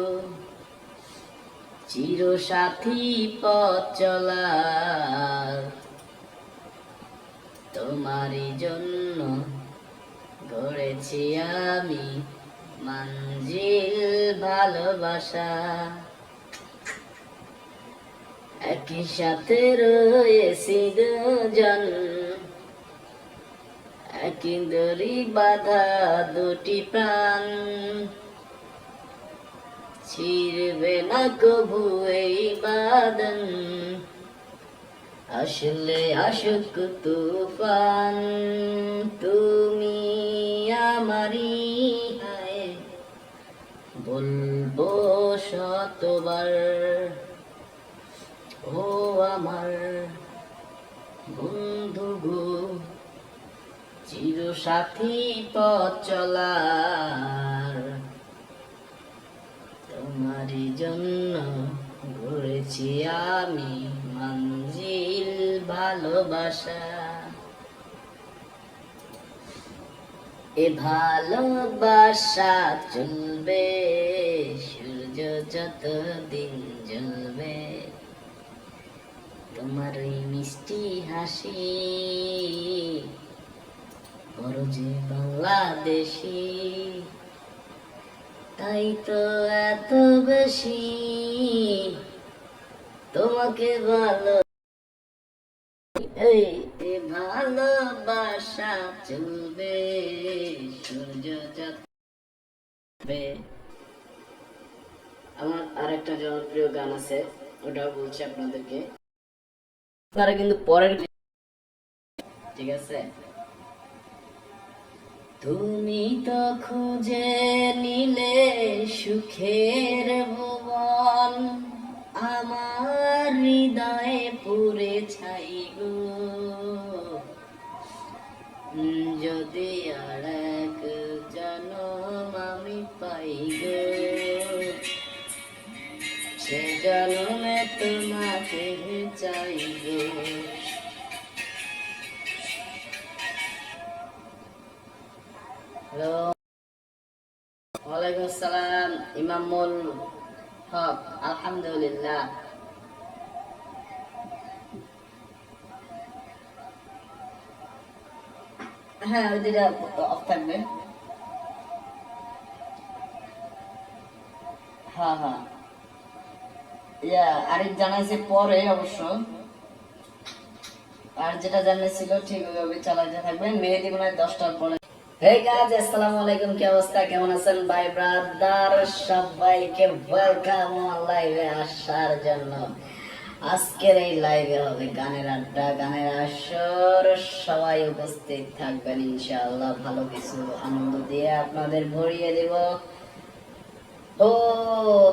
চির সাথী পথ চলার, তোমারই জন্য গড়েছি আমি মঞ্জিল ভালোবাসা। একই সাথে রয়েছি দুজন, একই দড়ি বাঁধা দুটি প্রাণ, ছিড়বে না কভু এই বাঁধন, আসলে আসুক তুফান। তুমি আমারই হায় বলবো শতবার, ও আমার বন্ধু গো, চির সাথী পথ চলার, তোমারই জন্য গড়েছি আমি মঞ্জিল ভালোবাসা। এ ভালোবাসা চলবে সূর্য যতদিন জ্বলবে, তোমার ওই মিষ্টি হাসি বড় যে বাংলাদেশি, তাই তো এত বেশি তোমাকে ভালো। এই ভালোবাসা চলবে সূর্য যাবে। আমার আরেকটা জনপ্রিয় গান আছে, ওটাও বলছি আপনাদেরকে, আপনারা কিন্তু পরের, ঠিক আছে। তুমি তো খুঁজে নিলে সুখের ভুবন, আমার হৃদয়ে পুরে ছাই গো। যদি আর এক জনম আমি পাই গো, সে জনমে তোমাকে চাই গো। হ্যালো, ওয়ালাইকুম আসসালাম ইমামুল হক। আলহামদুলিল্লাহ। হ্যাঁ, ওই দুইটা অফ থাকবে। হ্যাঁ হ্যাঁ, আরেক জানাইছে পরে অবশ্য, আর যেটা জানিয়েছিল ঠিক ওইভাবে চালাতে থাকবেন। মেহেদি মনে হয় 10টার পরে। হে গাইস, আসসালামু আলাইকুম। কি অবস্থা, কেমন আছেন ভাই ব্রাদার? সবাইকে ওয়েলকাম লাইভে আসার জন্য। আজকের এই লাইভে হবে গানের আড্ডা, গানের আসর। সবাই উপস্থিত থাকবেন ইনশাআল্লাহ। ভালো কিছু আনন্দ দিয়ে আপনাদের ভরিয়ে দেব। ও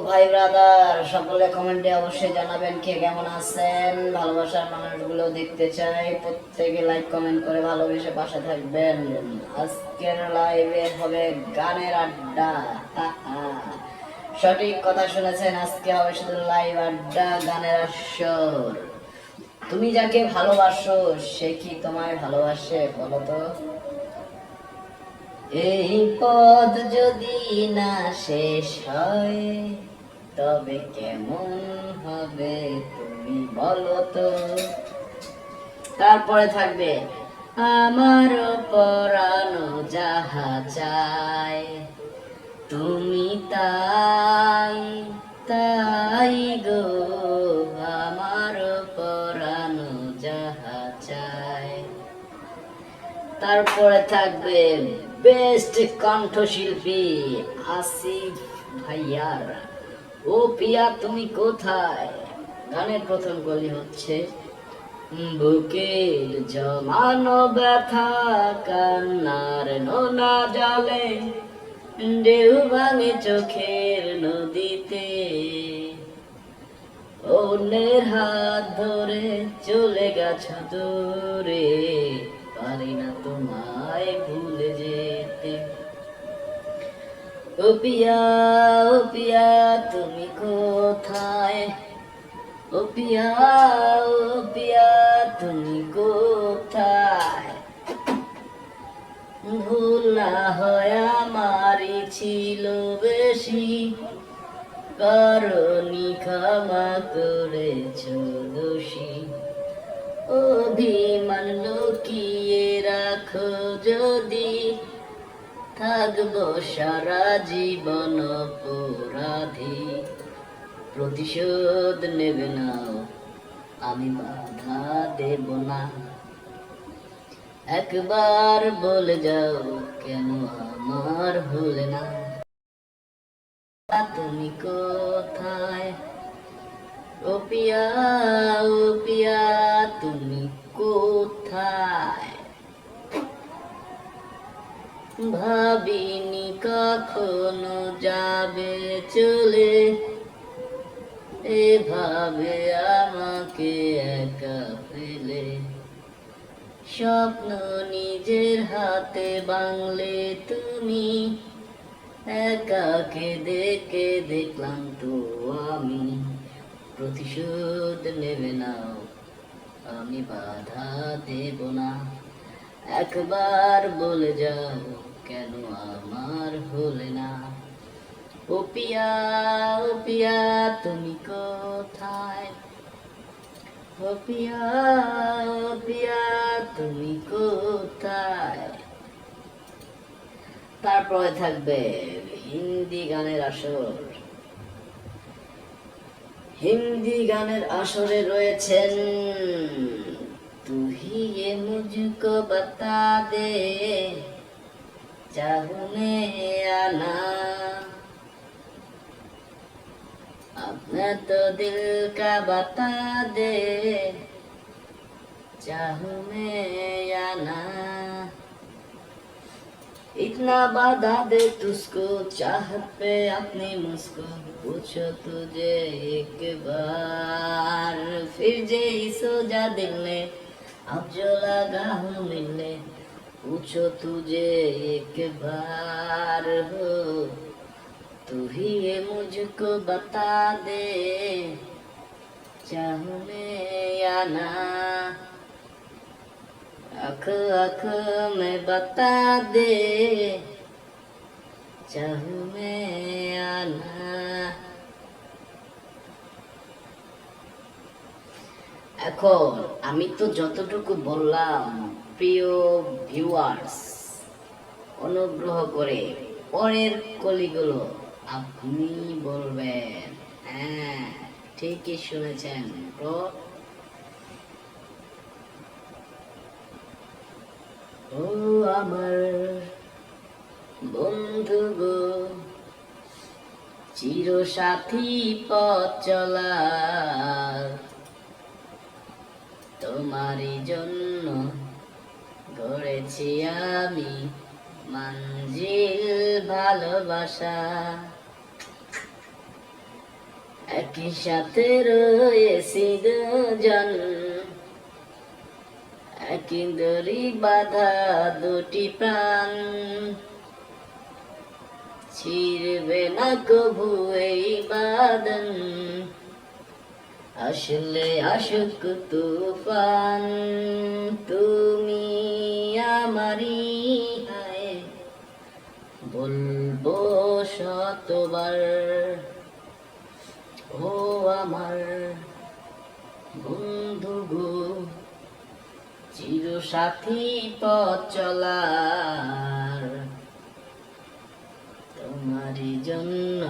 ভাই ব্রাদার, সকলে কমেন্টে অবশ্যই জানাবেন কে কেমন আছেন। ভালোবাসার মানুষগুলো দেখতে চাই। প্রত্যেকে লাইক কমেন্ট করে ভালোবেসে পাশে থাকবেন। আজকের লাইভে হবে গানের আড্ডা। সঠিক কথা শুনেছেন, আজকে হবে শুধু লাইভ আড্ডা, গানের আসর। তুমি যাকে ভালোবাসো সে কি তোমায় ভালোবাসে বলো তো? এই পথ যদি না শেষ হয় তবে কেমন হবে তুমি বলো তো? তারপরে থাকবে আমার পরানো যাহা চায় তুমি তাই তাই গো, আমার পরানো যাহা চায়। তারপরে থাকবে বেস্ট কণ্ঠশিল্পী আসিফ ভাইয়ার ও পিয়া তুমি কোথায়। গানের প্রথম কলি হচ্ছে বুকের জমানো ব্যথা কান্নার নোনা জলে ঢেউ ভাঙে চোখের নদীতে, অন্যের হাত ধরে চলে গেছ দূরে, পারি না তোমায় ভুলে যেতে। ও পিয়া তুমি কোথায়? ও পিয়া তুমি কোথায়? ভুল না হয় আমারই ছিল বেশি, কারণই ক্ষমা করেছ দোষী। অভিমান লুকিয়ে রাখো যদি, থাকবো সারা জীবন অপরাধী। প্রতিশোধ নেবে নাও, আমি বাধা দেব না। একবার বলে যাও কেন আমার হলে না। তুমি কোথায়? ও পিয়া তুমি কোথায়? ভাবিনি কখনো যাবে চলে, এভাবে আমাকে একা ফেলে। স্বপ্ন নিজের হাতে বাংলে তুমি, একাকে দেখে দেখলাম তো আমি। প্রতিশোধ নেবে নাও, আমি বাধা দেব না। একবার বলে যাও কেন আমার হলে না। ও পিয়া তুমি কোথায়? ও পিয়া তুমি কোথায়? তারপরে থাকবে হিন্দি গানের আসর। হিন্দি গানের আসরে রয়েছেন তু হি ये मुझको बता दे चाहूं मैं या ना, अपना तो दिल का बता दे चाहूं मैं या ना। इतना बाधा दे तुझको चाहत पे अपनी मुझको पूछो तुझे एक बार फिर जे सो जा दिल ने अब जो लगा हूँ मिलने पूछो तुझे एक बार हो तू ही ये मुझको बता दे चाहूं मैं या ना आँख आँख में बता दे चाहूं मैं या ना। এখন আমি তো যতটুকু বললাম প্রিয় ভিউয়ার্স অনুগ্রহ করে পরের কলিগুলো আপনি বলবেন। হ্যাঁ ঠিকই শুনেছেন ব্রো। ও আমার বন্ধু গো চির সাথী পথ চলা তোমারই জন্য গড়েছি আমি মঞ্জিল ভালোবাসা একই সাথে রয়েছি দুজন একই দড়ি বাঁধা দুটি প্রাণ ছিড়বে না কভু এই বাঁধন আসলে আশুক তুফান তুমি আমারই হায় বলবো শতবার ও আমার বন্ধু গো চির সাথী পথ চলার তোমারই জন্য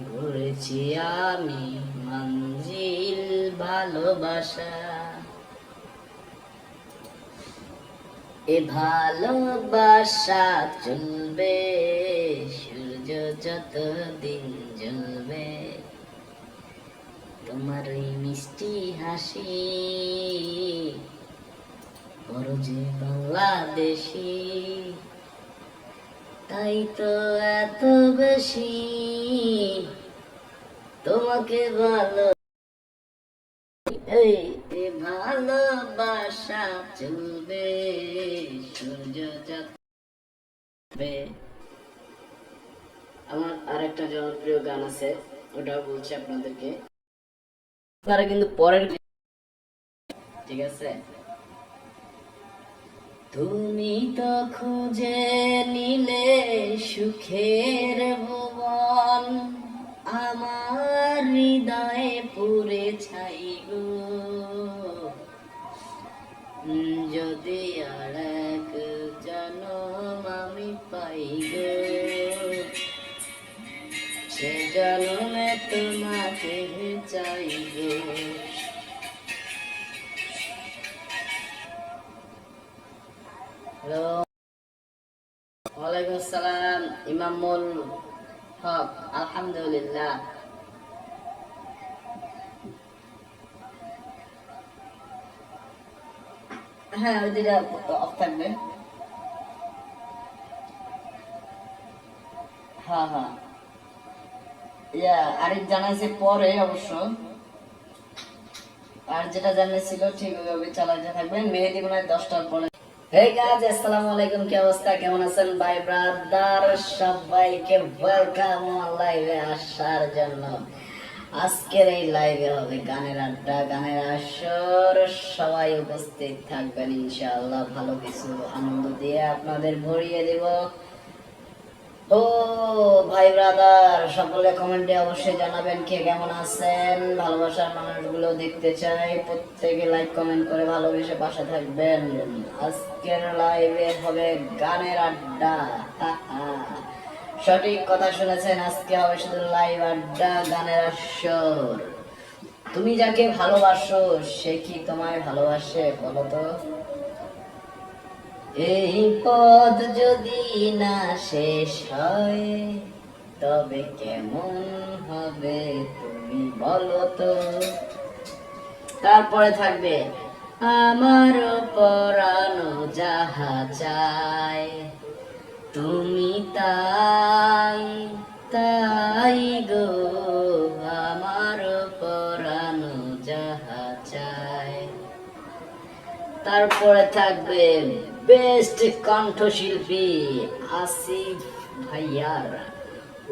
গড়েছি আমি মঞ্জিল ভালোবাসা এ ভালোবাসা চলবে সূর্য যতদিন জ্বলবে তোমার ওই মিষ্টি হাসি বড় যে বাংলাদেশি তাই তো এত বেশি তোমাকে ভালো এই ভালোবাসা চলবে সূর্য যাবে। আমার আরেকটা জনপ্রিয় গান আছে ওটাও বলছি আপনাদেরকে আপনারা কিন্তু পরের ঠিক আছে। তুমি তো খুঁজে নিলে সুখের ভুবন আমার হৃদয়ে পুরে ছাই গো যদি আর এক জনম আমি পাই গো সে জনমে তোমাকে চাই গো। হ্যালো ওয়ালাইকুম আসসালাম ইমামুল হক আলহামদুলিল্লাহ। হ্যাঁ ওই দুইটা অফ থাকবে। হ্যাঁ হ্যাঁ আরেক জানাইছে পরে অবশ্য আর যেটা জানিয়েছিল ঠিক ওইভাবে চালাতে থাকবেন। মেহেদি মনে হয় 10টার পরে। হেই গাইস আসসালামু আলাইকুম কি অবস্থা কেমন আছেন ভাই ব্রাদার সবাইকে ওয়েলকাম লাইভে আসার জন্য। আজকের এই লাইভে হবে গানের আড্ডা গানের আসর সবাই উপস্থিত থাকবেন ইনশাআল্লাহ ভালো কিছু আনন্দ দিয়ে আপনাদের ভরিয়ে দেব। ও ভাই ব্রাদার সকলে কমেন্টে অবশ্যই জানাবেন কে কেমন আছেন। ভালোবাসার মানুষগুলো দেখতে চাই প্রত্যেকে লাইক কমেন্ট করে ভালোবেসে পাশে থাকবেন। আজকের লাইভে হবে গানের আড্ডা সঠিক কথা শুনেছেন আজকে হবে শুধু লাইভ আড্ডা গানের আসর। তুমি যাকে ভালোবাসো সে কি তোমায় ভালোবাসে বলো তো। এই পথ যদি না শেষ হয় তবে কেমন হবে তুমি বলো তো। তারপরে থাকবে আমার পরানো যাহা চায় তুমি তাই তাই গো আমার পরানো যাহা চায়। তারপরে থাকবে বেস্ট কণ্ঠশিল্পী আসিফ ভাইয়ার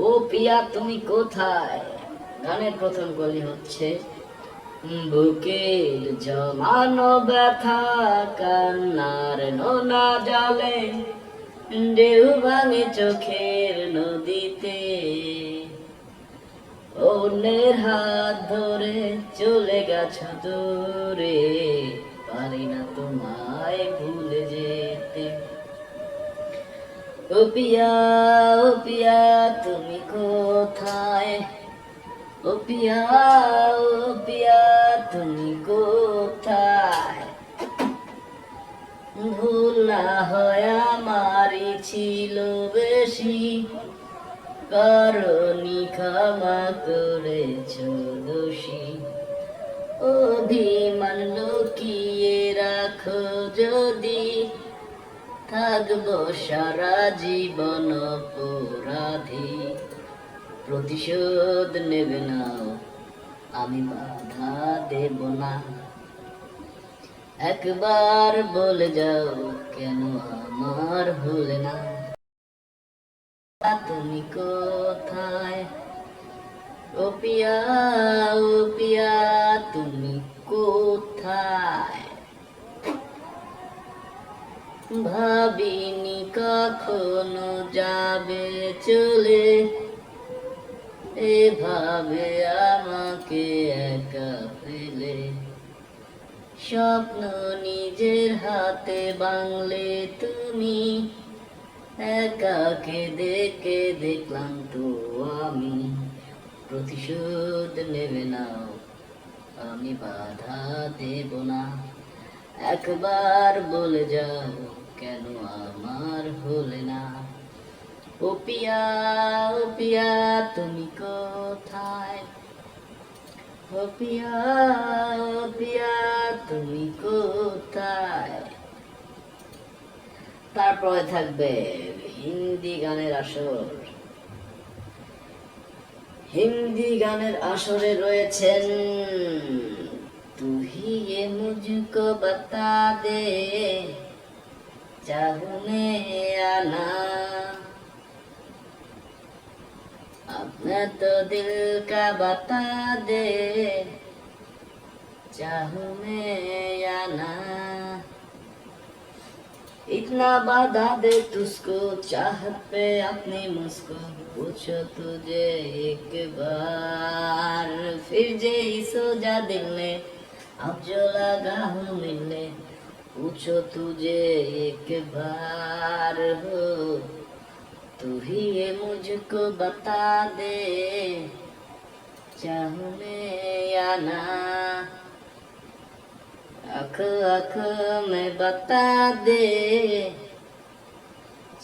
ও পিয়া তুমি কোথায়। গানের প্রথম কলি হচ্ছে বুকের জমানো ব্যথা কান্নার নোনা জলে ঢেউ ভাঙে চোখের নদীতে, অন্যের হাত ধরে চলে গেছ দূরে, পারি না তোমায় ভুলে যেতে। ও পিয়া তুমি কোথায়, ও পিয়া তুমি কোথায়। ভুল না হয় আমারই ছিল বেশি, কারণই ক্ষমা করেছ দোষী। অভিমান লুকিয়ে রাখো যদি, থাকবো সারা জীবন অপরাধী। প্রতিশোধ নেবে নাও আমি বাধা দেব না, একবার বলে যাও কেন আমার হলে না। তুমি কোথায়, ও পিয়া তুমি কোথায়। ভাবিনি কখনো যাবে চলে, এভাবে আমাকে একা ফেলে। স্বপ্ন নিজের হাতে বাংলে তুমি, একাকে দেখে দেখলাম তো আমি। প্রতিশোধ নেবে নাও আমি বাধা দেব না, একবার বলে যাও কেন আমার হলে না। ও পিয়া তুমি কোথায়, ও পিয়া তুমি কোথায়। তারপরে থাকবে হিন্দি গানের আসর। হিন্দি গানের আসরে রয়েছেন তু হি ये मुझको बता दे चाहूं मैं या ना, अपना तो दिल का बता दे चाहूं मैं या ना। इतना वादा दे तुझको चाहत पे अपनी मुझको, पूछो तुझे एक बार फिर जे सो जा दिल ने, अब जो लगा हूँ मिलने। पूछो तुझे एक बार हो तू ही ये मुझको बता दे चाहूं मैं या ना। आँख आँख में बता दे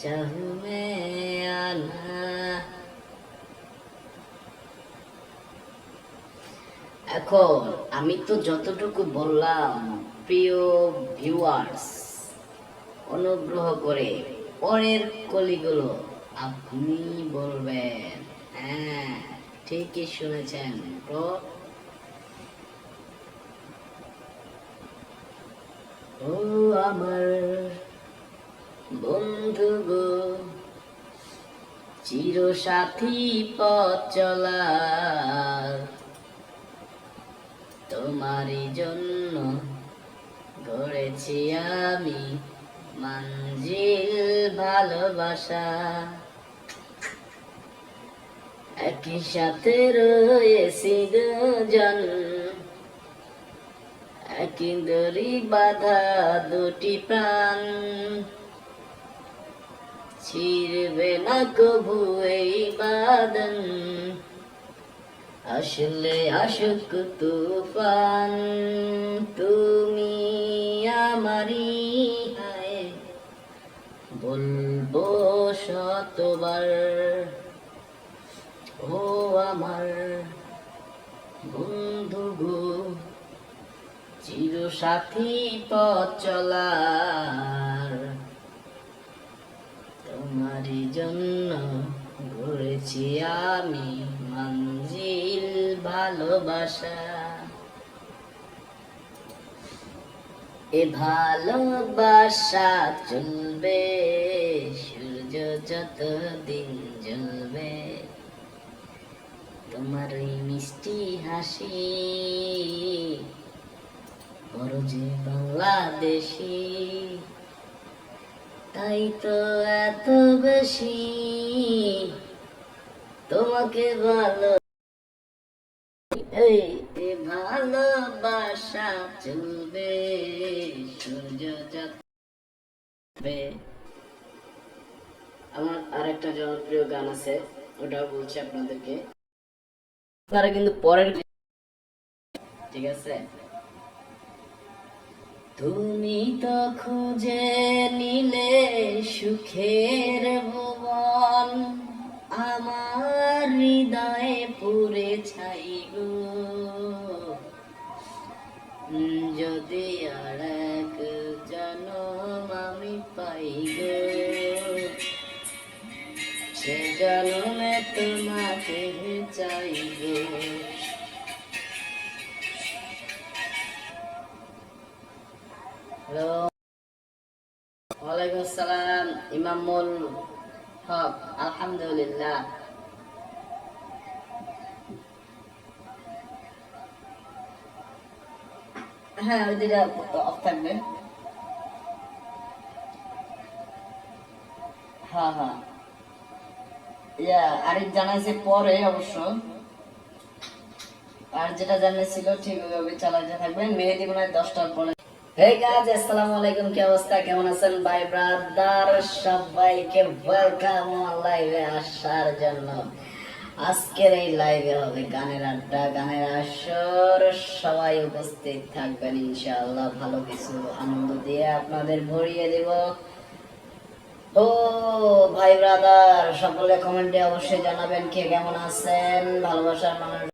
चाहूं मैं या ना। এখন আমি তো যতটুকু বললাম, প্রিয় ভিউয়ার্স অনুগ্রহ করে পরের কলিগুলো আপনি বলবেন। হ্যাঁ ঠিকই শুনেছেন তো। ও আমার বন্ধু গো চির সাথী পথ চলার, তোমারই জন্য গড়েছি আমি মঞ্জিল ভালোবাসা। একই সাথে রয়েছি দুজন, একই দড়ি বাঁধা দুটি প্রাণ, ছিড়বে না কভু এই বাঁধন, আসলে আসুক তুফান। তুমি আমারই হায় বলবো শতবার, ও আমার বন্ধু গো চির সাথী পথ চলার, তোমার তোমারই জন্য ঘুরেছি আমি মঞ্জিল ভালোবাসা। এ ভালোবাসা চলবে সূর্য যতদিন জ্বলবে। তোমার ওই মিষ্টি হাসি বড় যে বাংলাদেশি, তাই তো এত বেশি তোমাকে ভালো। এই এ ভালোবাসা চলবে সূর্য যাবে। আমার আরেকটা জনপ্রিয় গান আছে, ওটাও বলছি আপনাদেরকে, আপনারা কিন্তু পরের, ঠিক আছে। তুমি তো খুঁজে নিলে সুখের ভুবন, আমার হৃদয়ে পুরে ছাই গো। যদি আর এক জনম আমি পাই গো, সে জনমে তোমাকে চাই গো। হ্যালো, ওয়ালাইকুম আসসালাম ইমামুল হক, আলহামদুলিল্লাহ। হ্যাঁ, ওই দুইটা অফ থাকবে। হ্যাঁ হ্যাঁ, আরেক জানাইছে পরে অবশ্য, আর যেটা জানিয়েছিল ঠিক ওইভাবে চালাতে থাকবেন। মেহেদি মনে হয় 10টার পরে। হে গাইস, আসসালামু আলাইকুম, কি অবস্থা, কেমন আছেন ভাই ব্রাদার? সবাইকে ওয়েলকাম লাইভে আসার জন্য। আজকের এই লাইভে হবে গানের আড্ডা, গানের আসর। সবাই উপস্থিত থাকবেন ইনশাআল্লাহ। ভালো কিছু আনন্দ দিয়ে আপনাদের ভরিয়ে দেব। ও ভাই ব্রাদার, সকলে কমেন্টে অবশ্যই জানাবেন কে কেমন আছেন। ভালোবাসার মানুষ